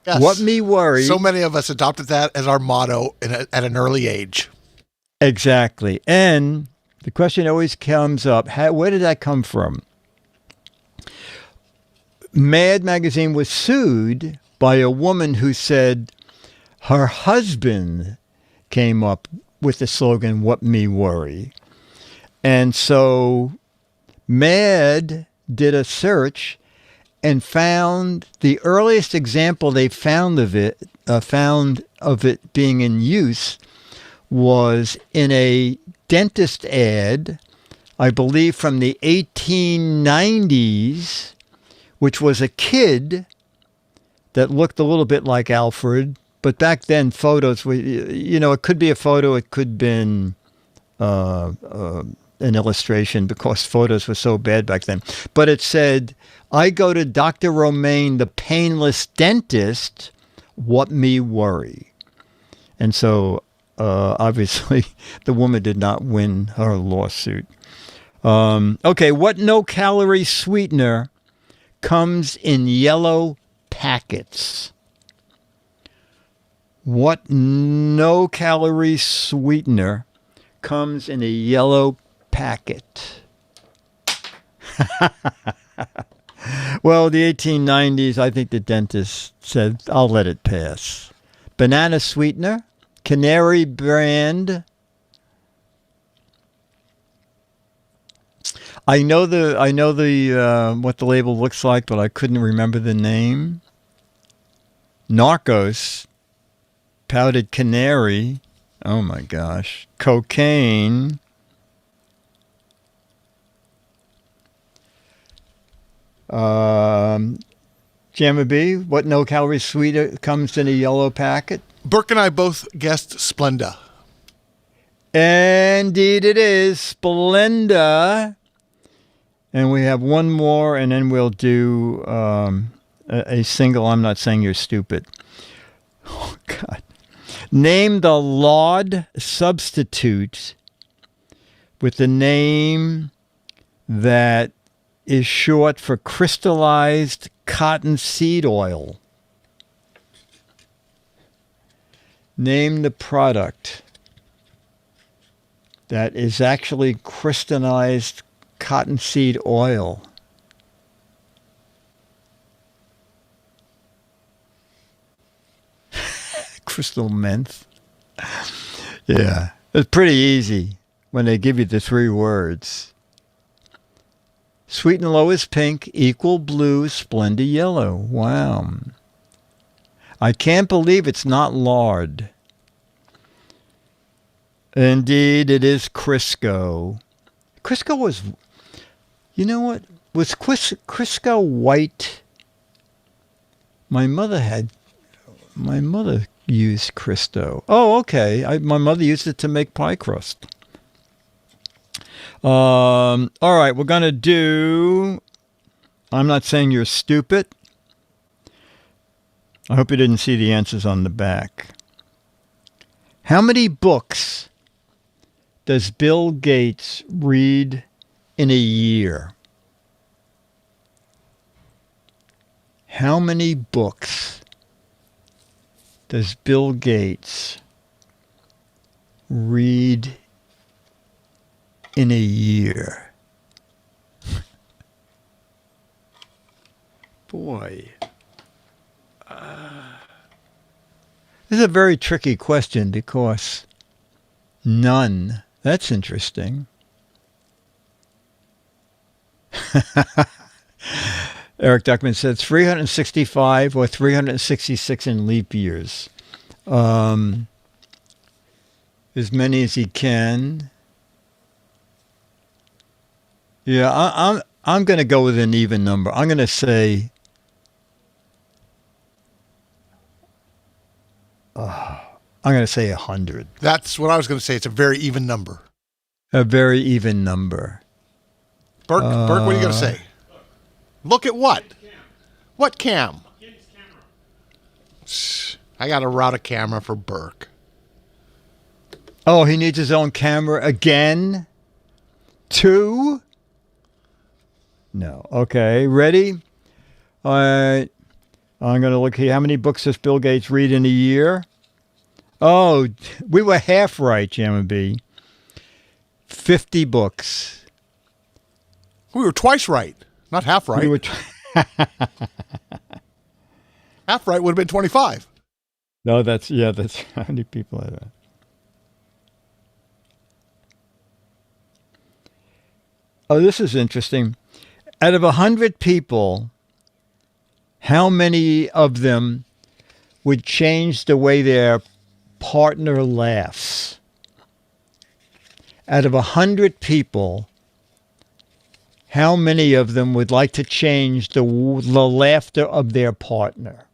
Yes. What me worry. So many of us adopted that as our motto at an early age. Exactly. And the question always comes up, where did that come from? Mad Magazine was sued by a woman who said her husband came up with the slogan, "What me worry." And so Mad did a search and found the earliest example they found of it being in use was in a dentist ad, I believe from the 1890s, which was a kid that looked a little bit like Alfred. But back then, photos were, it could be a photo, it could have been an illustration because photos were so bad back then. But it said, I go to Dr. Romaine, the painless dentist, what me worry. And so, obviously, the woman did not win her lawsuit. Okay, what no-calorie sweetener comes in yellow packets? What no-calorie sweetener comes in a yellow packet? Well, the 1890s, I think the dentist said, I'll let it pass. Banana sweetener, Canary brand. I know the what the label looks like, but I couldn't remember the name. Narcos, powdered canary. Oh my gosh. Cocaine. Jamma B, what no-calorie sweetener comes in a yellow packet? Burke and I both guessed Splenda. Indeed it is. Splenda. And we have one more, and then we'll do a single, I'm not saying you're stupid. Oh, God. Name the lard substitute with the name that is short for crystallized cottonseed oil. Name the product that is actually crystallized cottonseed oil. Crystal meth. Yeah, it's pretty easy when they give you the 3 words. Sweet and low is pink, equal blue, Splenda yellow. Wow. I can't believe it's not lard. Indeed, it is Crisco. Crisco was, you know what? Was Crisco white? My mother used Crisco. Oh, okay. My mother used it to make pie crust. All right, we're going to do, I'm not saying you're stupid. I hope you didn't see the answers on the back. How many books does Bill Gates read in a year? How many books does Bill Gates read in a year? Boy. This is a very tricky question because none. That's interesting. Eric Duckman said 365 or 366 in leap years. As many as he can. Yeah, I'm going to go with an even number. I'm going to say I'm going to say 100. That's what I was going to say. It's a very even number. A very even number. Burke, what are you going to say? Look at what? What cam? I got to route a camera for Burke. Oh, he needs his own camera again? 2? No. Okay, ready? All right. I'm going to look here. How many books does Bill Gates read in a year? Oh, we were half right, Jamma B. 50 books. We were twice right, not half right. We were half right would have been 25. No, that's how many people are that? Oh, this is interesting. Out of 100 people, how many of them would change the way their partner laughs? Out of 100 people, how many of them would like to change the laughter of their partner?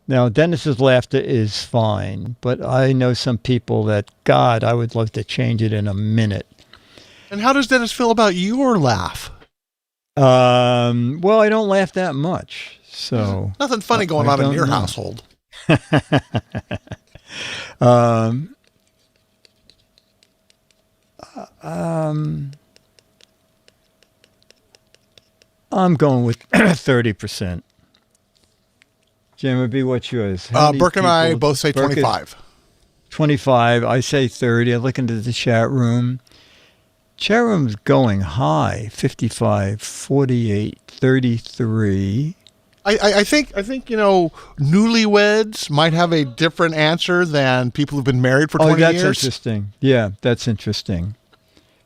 Now, Dennis's laughter is fine, but I know some people that, God, I would love to change it in a minute. And how does Dennis feel about your laugh? Well, I don't laugh that much, so Nothing funny going on in your household. I'm going with 30%. Jim, would be what's yours? Burke and I both say 25. 25. I say 30. I look into the chat room. Chat room's going high. 55, 48, 33. I think newlyweds might have a different answer than people who've been married for 20 that's years. Interesting. Yeah, that's interesting.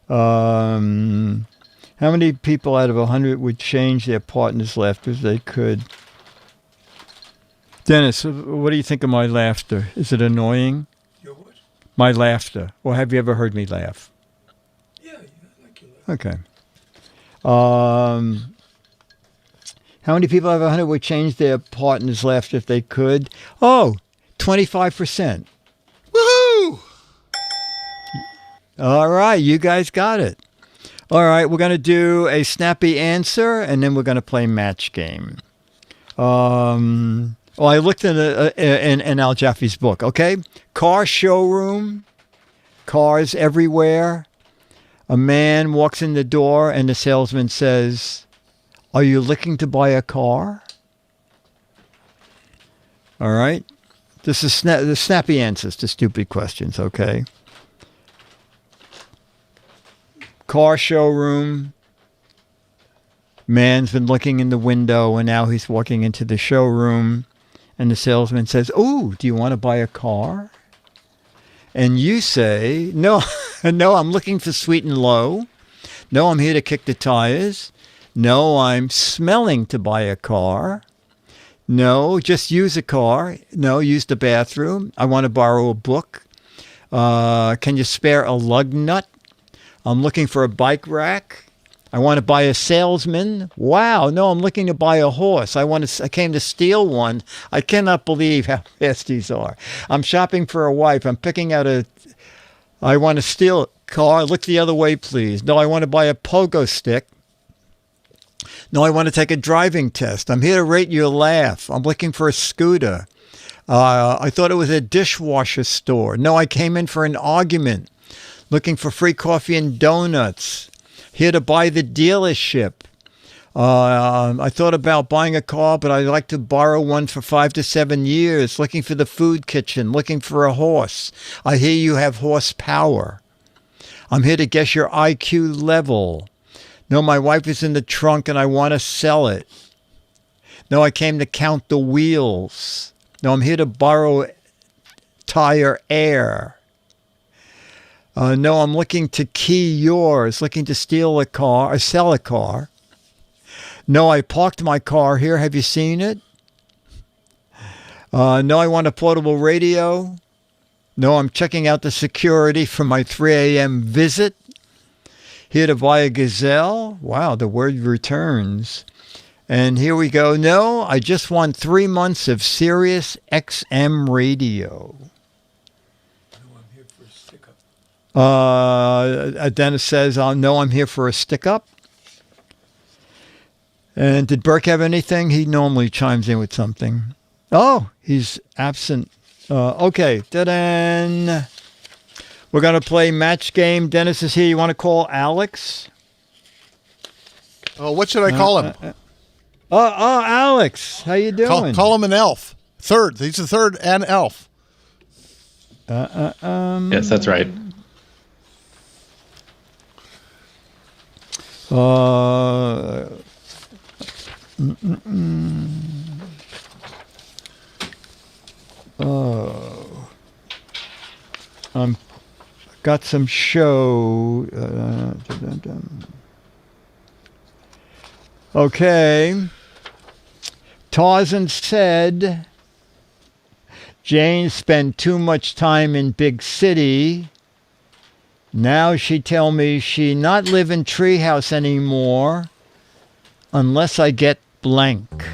How many people out of 100 would change their partner's laughter if they could? Dennis, what do you think of my laughter? Is it annoying? Your what? My laughter. Or have you ever heard me laugh? Yeah, I like your laugh. Okay. How many people out of 100 would change their partner's laughter if they could? Oh, 25%. Woohoo! All right, you guys got it. All right, we're going to do a snappy answer, and then we're going to play match game. Well, I looked in Al Jaffe's book, okay? Car showroom, cars everywhere. A man walks in the door and the salesman says, "Are you looking to buy a car?" All right? This is the snappy answers to stupid questions, okay? Car showroom. Man's been looking in the window and now he's walking into the showroom. And the salesman says, "Oh, do you want to buy a car?" And you say, "No, no, I'm looking for sweet and low. No, I'm here to kick the tires. No, I'm smelling to buy a car. No, just use a car. No, use the bathroom. I want to borrow a book. Can you spare a lug nut? I'm looking for a bike rack. I want to buy a salesman. Wow, no, I'm looking to buy a horse. I came to steal one. I cannot believe how fast these are. I'm shopping for a wife. I'm picking out I want to steal a car. Look the other way, please. No, I want to buy a pogo stick. No, I want to take a driving test. I'm here to rate your laugh. I'm looking for a scooter. I thought it was a dishwasher store. No, I came in for an argument. Looking for free coffee and donuts. Here to buy the dealership. I thought about buying a car, but I'd like to borrow one for 5 to 7 years. Looking for the food kitchen. Looking for a horse. I hear you have horsepower. I'm here to guess your IQ level. No, my wife is in the trunk and I want to sell it. No, I came to count the wheels. No, I'm here to borrow tire air. No, I'm looking to key yours, looking to steal a car or sell a car. No, I parked my car here. Have you seen it? No, I want a portable radio. No, I'm checking out the security for my 3 a.m. visit. Here to buy a gazelle. Wow, the word returns. And here we go. No, I just want 3 months of Sirius XM radio. Dennis says, "No, I'm here for a stick-up." And did Burke have anything? He normally chimes in with something. Oh, he's absent. Okay, then we're going to play match game. Dennis is here. You want to call Alex? What should I call him? Alex, how you doing? Call him an elf. Third. He's the third and elf. Yes, that's right. Got some show. Okay. Tarzan said, Jane spent too much time in big city. Now she tell me she not live in treehouse anymore unless I get blank.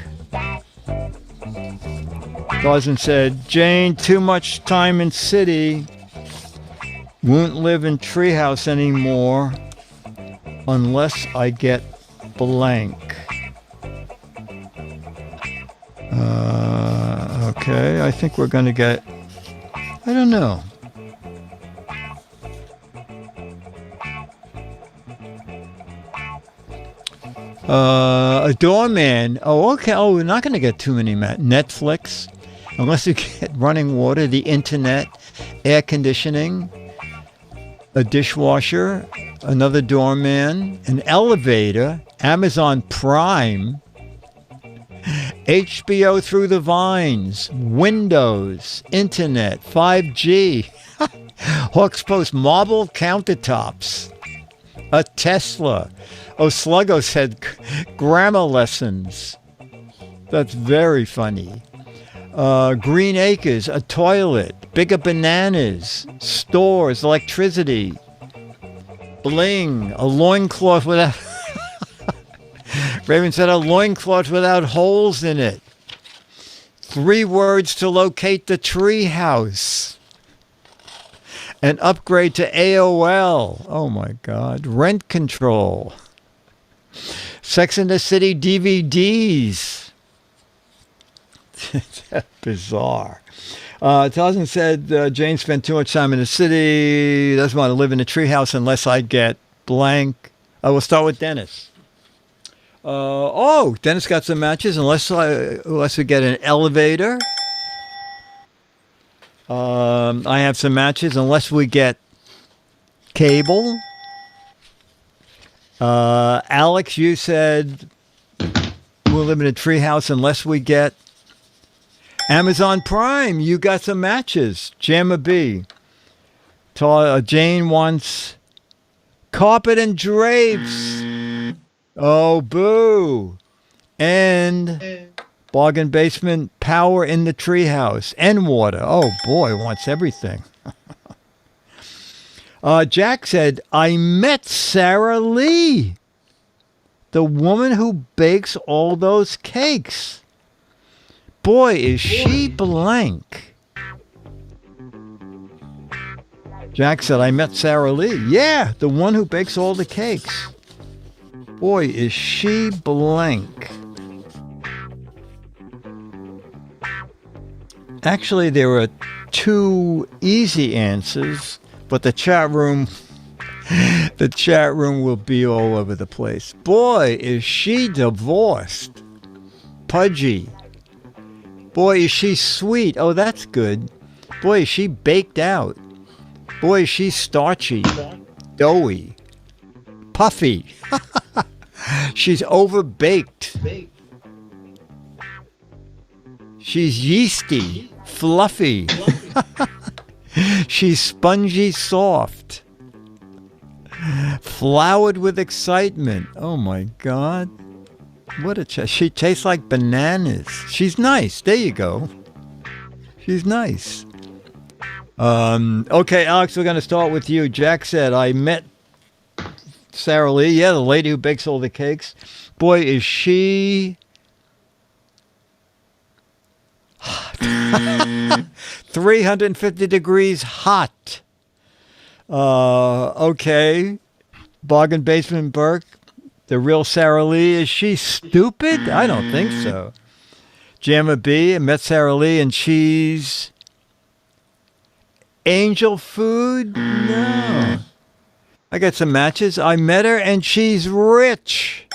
Tarzan said, Jane too much time in city. Won't live in treehouse anymore unless I get blank. Okay, I think we're going to get, I don't know. A doorman. Oh, okay. Oh, we're not going to get too many. Netflix, unless you get running water, the internet, air conditioning, a dishwasher, another doorman, an elevator, Amazon Prime, HBO through the vines, Windows, internet, 5G, Hawks Post marble countertops, a Tesla. Oh, Sluggo said grammar lessons. That's very funny. Green Acres, a toilet, bigger bananas, stores, electricity, bling, a loincloth without... Raven said a loincloth without holes in it. 3 words to locate the tree house. An upgrade to AOL. Oh my God. Rent control. Sex and the City DVDs. That's bizarre. Tarzan said Jane spent too much time in the city. Doesn't want to live in a treehouse unless I get blank. We'll start with Dennis. Dennis got some matches. Unless we get an elevator. I have some matches. Unless we get cable. Alex, you said we'll live in a treehouse unless we get Amazon Prime. You got some matches. Jamma B. Jane wants carpet and drapes. Oh, boo. And bargain basement, power in the treehouse, and water. Oh, boy, wants everything. Jack said, I met Sarah Lee, the woman who bakes all those cakes. Boy, is she blank. Jack said, I met Sarah Lee. Yeah, the one who bakes all the cakes. Boy, is she blank. Actually, there were 2 easy answers, but the chat room will be all over the place. Boy, is she divorced. Pudgy. Boy, is she sweet. Oh, that's good. Boy, is she baked out. Boy, is she starchy. Doughy. Puffy. She's overbaked. She's yeasty. Fluffy. She's spongy soft. Flowered with excitement. Oh my God. What a she tastes like bananas. She's nice. There you go. She's nice. Okay, Alex, we're going to start with you. Jack said, I met Sarah Lee. Yeah, the lady who bakes all the cakes. Boy, is she... 350 degrees hot. Okay. Bargain Basement Burke. The real Sarah Lee. Is she stupid? I don't think so. Jamma B. I met Sarah Lee and she's... Angel food? No. I got some matches. I met her and she's rich.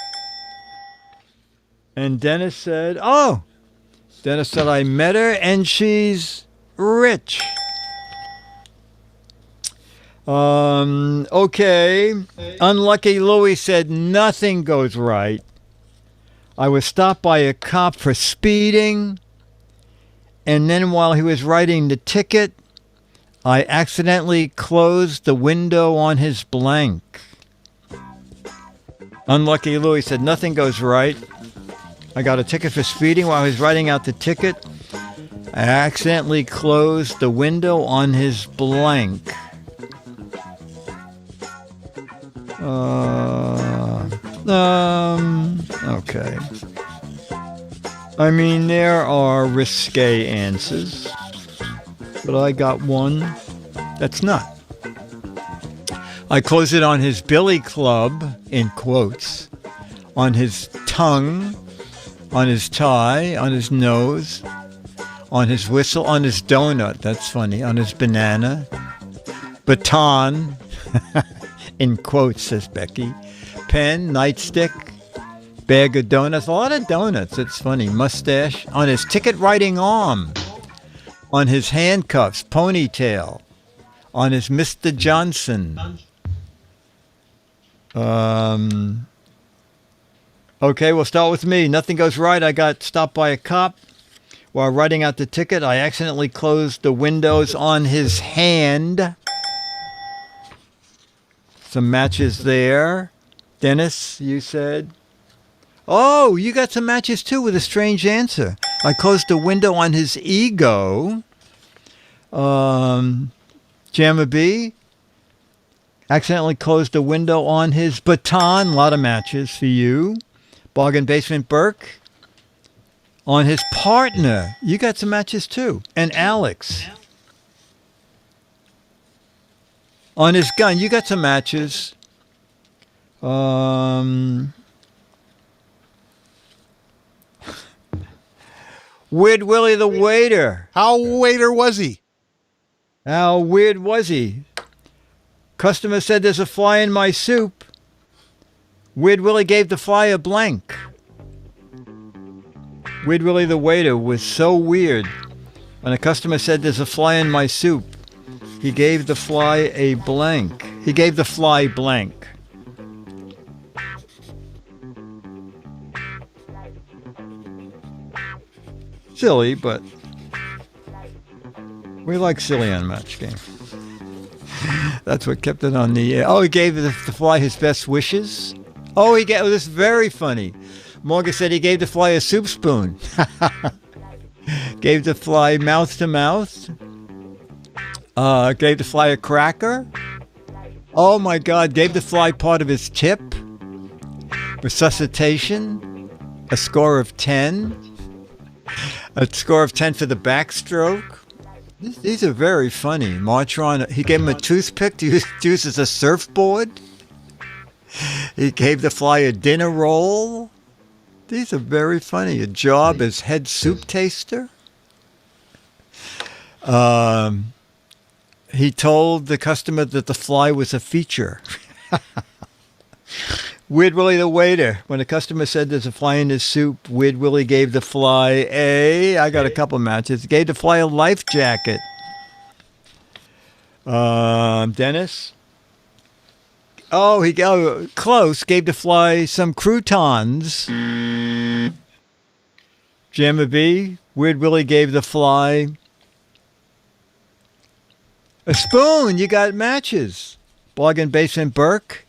And Dennis said, Dennis said, I met her and she's rich. Okay. Unlucky Louie said nothing goes right. I was stopped by a cop for speeding. And then while he was writing the ticket, I accidentally closed the window on his blank. Unlucky Louie said, nothing goes right. I got a ticket for speeding. While I was writing out the ticket, I accidentally closed the window on his blank. Okay. I mean, there are risque answers, but I got one that's not. I closed it on his billy club, in quotes, on his tongue, on his tie, on his nose, on his whistle, on his donut, that's funny, on his banana, baton, in quotes, says Becky, pen, nightstick, bag of donuts, a lot of donuts, it's funny, mustache, on his ticket writing arm, on his handcuffs, ponytail, on his Mr. Johnson. Okay, we'll start with me. Nothing goes right. I got stopped by a cop while writing out the ticket. I accidentally closed the windows on his hand. Some matches there. Dennis, you said. Oh, you got some matches too with a strange answer. I closed the window on his ego. Jamma B. Accidentally closed the window on his baton. A lot of matches for you. Bargain Basement Burke. On his partner. You got some matches too. And Alex. On his gun. You got some matches. Weird Willie the waiter. How waiter was he? How weird was he? Customer said there's a fly in my soup. Weird Willie gave the fly a blank. Weird Willie the waiter was so weird. When a customer said there's a fly in my soup, he gave the fly a blank. He gave the fly blank. Silly, but we like silly on Match Game. That's what kept it on the air. Oh, he gave the fly his best wishes. Oh, this is very funny. Morgan said he gave the fly a soup spoon. Gave the fly mouth to mouth. Gave the fly a cracker. Oh my God, gave the fly part of his tip. Resuscitation. A score of 10. A score of 10 for the backstroke. These are very funny. Martron, he gave him a toothpick to use as a surfboard. He gave the fly a dinner roll. These are very funny. A job as head soup taster. He told the customer that the fly was a feature. Weird Willie the waiter. When a customer said there's a fly in his soup, Weird Willie gave the fly I got a couple matches. Gave the fly a life jacket. Dennis. Oh, he close. Gave the fly some croutons. Jamma B. Weird Willie gave the fly a spoon. You got matches. Bargain Basement Burke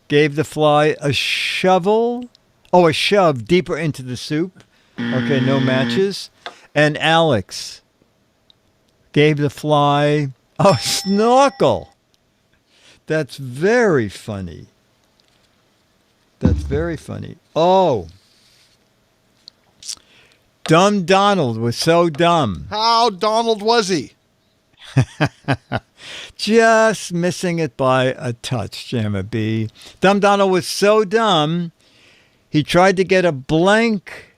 gave the fly a shovel. Oh, a shove deeper into the soup. Okay, no matches. And Alex gave the fly a snorkel. That's very funny. That's very funny. Oh. Dumb Donald was so dumb. How Donald was he? Just missing it by a touch, Jamma B. Dumb Donald was so dumb, he tried to get a blank.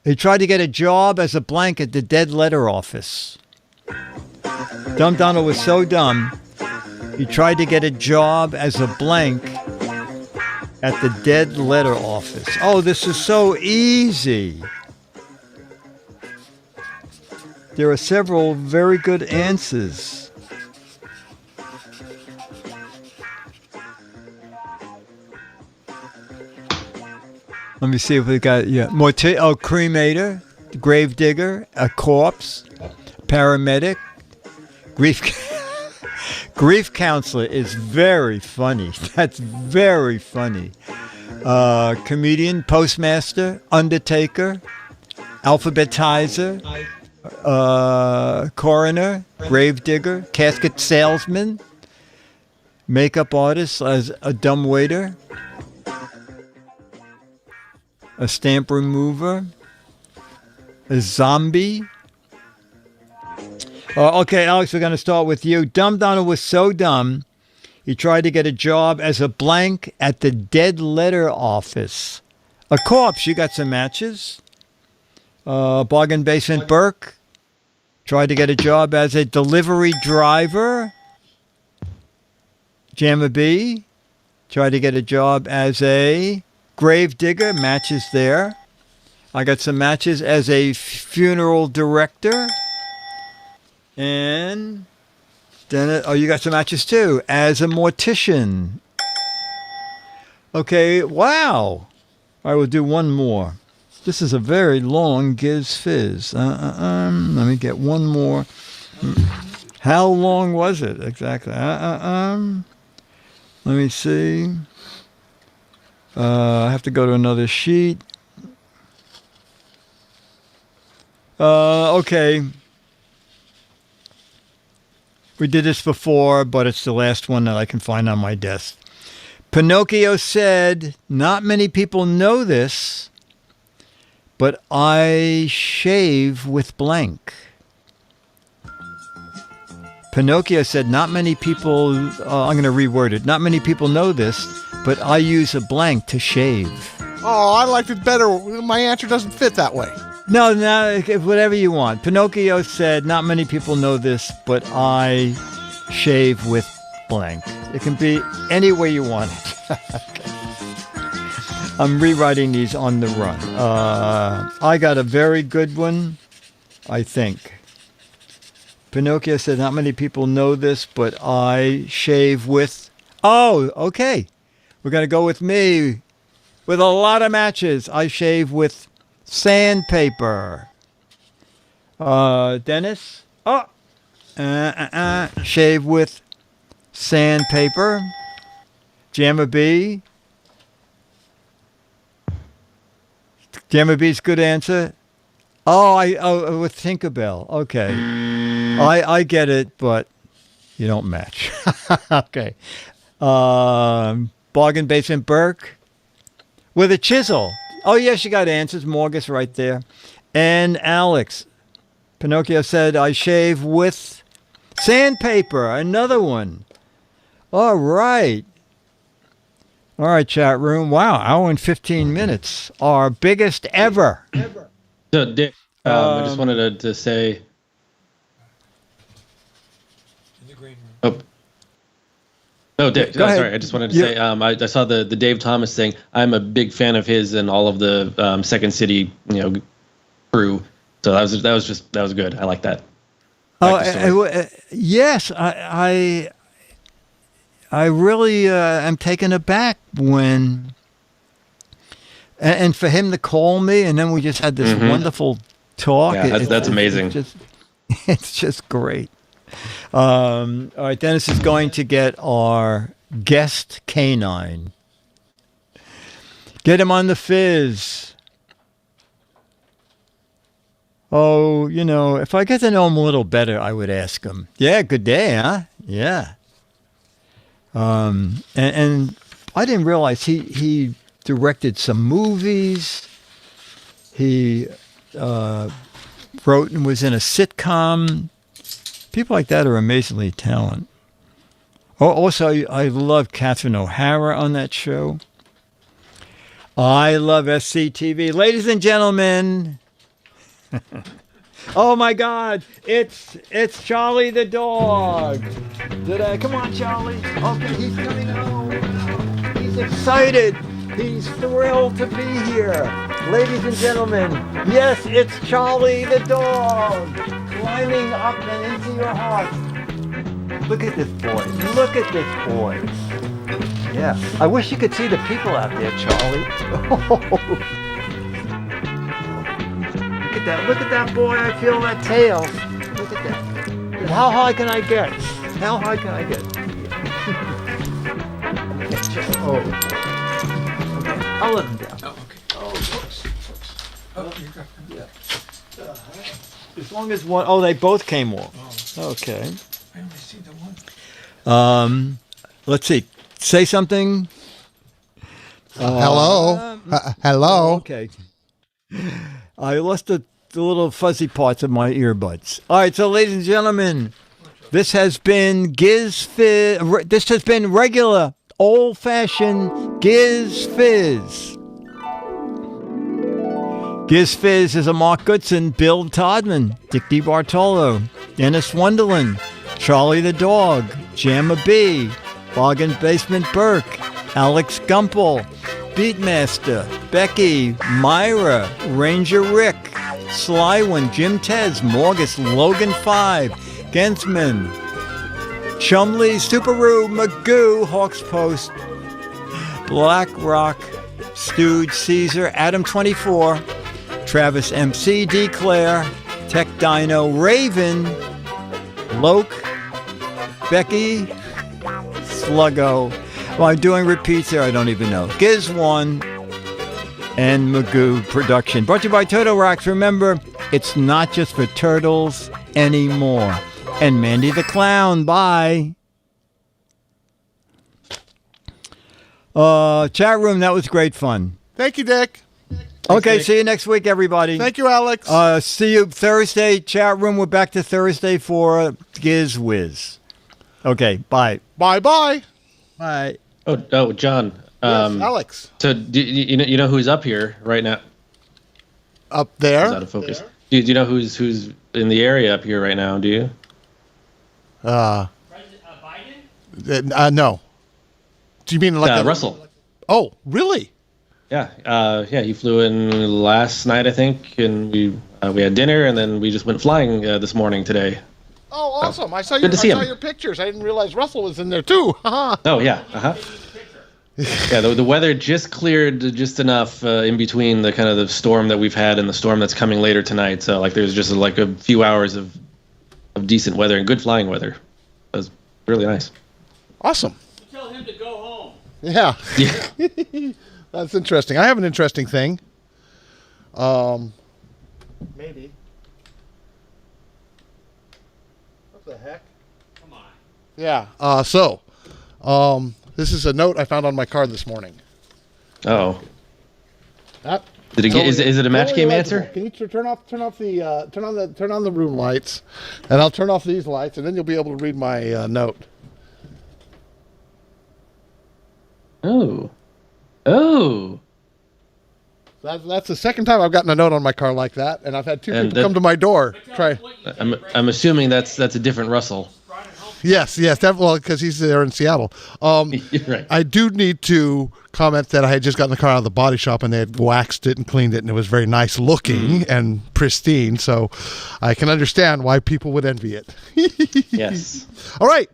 He tried to get a job as a blank at the dead letter office. Dumb Donald was so dumb, he tried to get a job as a blank at the dead letter office. Oh, this is so easy. There are several very good answers. Let me see if we got, cremator, grave digger, a corpse, paramedic, Grief counselor is very funny. That's very funny. Comedian, postmaster, undertaker, alphabetizer, coroner, gravedigger, casket salesman, makeup artist as a dumbwaiter, a stamp remover, a zombie. Okay, Alex, we're going to start with you. Dumb Donald was so dumb, he tried to get a job as a blank at the dead letter office. A corpse, you got some matches. Bargain Basement Burke tried to get a job as a delivery driver. Jamma B tried to get a job as a grave digger. Matches there. I got some matches as a funeral director. And then, you got some matches too as a mortician. Okay, wow. I will do one more. This is a very long Giz Fiz. Let me get one more. How long was it exactly? Let me see. I have to go to another sheet. Okay. We did this before, but it's the last one that I can find on my desk. Pinocchio said, not many people know this, but I shave with blank. Pinocchio said, not many people, I'm going to reword it, not many people know this, but I use a blank to shave. Oh, I liked it better. My answer doesn't fit that way. No, whatever you want. Pinocchio said, not many people know this, but I shave with blank. It can be any way you want it. Okay. I'm rewriting these on the run. I got a very good one, I think. Pinocchio said, not many people know this, but I shave with... Oh, okay. We're going to go with me. With a lot of matches, I shave with sandpaper. Dennis? Shave with sandpaper. Jamma B. Jamma B's good answer. With Tinkerbell. Okay. I get it, but you don't match. Okay. Bargain Basement Burke. With a chisel. Oh, yes, you got answers. Morgus right there. And Alex. Pinocchio said, I shave with sandpaper. Another one. All right. All right, chat room. Wow, hour and 15 minutes. Our biggest ever. So, Dick, I just wanted to say... In the green room. Oh, Dick, Go ahead. sorry. I just wanted to say, I saw the Dave Thomas thing. I'm a big fan of his and all of the Second City, crew. So that was good. I like that. Yes, I really am taken aback when, and for him to call me, and then we just had this wonderful talk. Yeah, that's amazing. It's just great. All right, Dennis is going to get our guest canine. Get him on the fizz. Oh, if I get to know him a little better, I would ask him. Yeah, good day, huh? Yeah. And I didn't realize he directed some movies. He wrote and was in a sitcom. People like that are amazingly talented. Oh, also, I love Catherine O'Hara on that show. I love SCTV. Ladies and gentlemen. Oh my God! It's Charlie the dog. Come on, Charlie? Okay, he's coming home. He's excited. He's thrilled to be here, ladies and gentlemen. Yes, it's Charlie the dog, climbing up and into your heart. Look at this boy. Look at this boy. Yeah, I wish you could see the people out there, Charlie. Look at that boy. I feel that tail. Look at that. How high can I get? How high can I get? Oh. Okay. I'll let him down. Oh, okay. Oh, whoops. Oh, you're good. Yeah. As long as one, oh, they both came off. Oh, Okay. I only see the one. Let's see. Say something. Hello. Hello. Okay. I lost the little fuzzy parts of my earbuds. All right, so ladies and gentlemen, this has been Giz Fiz. This has been regular, old-fashioned Giz Fiz. Giz Fiz is a Mark Goodson, Bill Todman, Dick DeBartolo, Dennis Wonderland, Charlie the Dog, Jamma B, Bargain Basement Burke, Alex Gumpel, Beatmaster, Becky, Myra, Ranger Rick, Sly One, Jim Tez, Morgus, Logan 5, Gensman, Chumley, Superoo, Magoo, Hawks Post, Black Rock, Stooge, Caesar, Adam 24, Travis MC, Declare, Tech Dino, Raven, Loke, Becky, Sluggo. Well, I'm doing repeats there, I don't even know. Giz 1 and Magoo Production. Brought to you by Turtle Rocks. Remember, it's not just for turtles anymore. And Mandy the Clown. Bye. Chat room, that was great fun. Thank you, Dick. Okay, Dick. see you next week, everybody. Thank you, Alex. See you Thursday. Chat room, we're back to Thursday for Giz Wiz. Okay, bye. Bye-bye. Bye. Oh, John. Yes, Alex. So you know who's up here right now? Up He's out there? of focus. Do you know who's in the area up here right now? Do you? Biden? No. Do you mean like Russell? Oh, really? Yeah. He flew in last night, I think, and we had dinner, and then we just went flying this morning today. Oh, awesome. I saw Good to see him. your pictures. I didn't realize Russell was in there too. Oh yeah. Yeah, the weather just cleared just enough in between the kind of the storm that we've had and the storm that's coming later tonight. So like there's just like a few hours of decent weather and good flying weather. It was really nice. Awesome. Tell him to go home. Yeah. Yeah. That's interesting. I have an interesting thing. Maybe. What the heck? Come on. Yeah. This is a note I found on my card this morning. Oh. That Did it get? Is it a match totally game legible. answer? Can you turn on the room lights, and I'll turn off these lights, and then you'll be able to read my note. Oh. That's the second time I've gotten a note on my car like that, and I've had two people come to my door. I'm assuming that's a different Russell. Yes, well, because he's there in Seattle. You're right. I do need to comment that I had just gotten the car out of the body shop, and they had waxed it and cleaned it, and it was very nice looking and pristine. So I can understand why people would envy it. Yes. All right.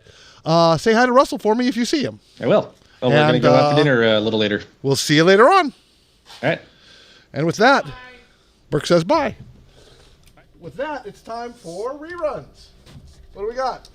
Say hi to Russell for me if you see him. I will. Oh, we're going to go out for dinner a little later. We'll see you later on. All right. And with that, Burke says bye. With that, it's time for reruns. What do we got?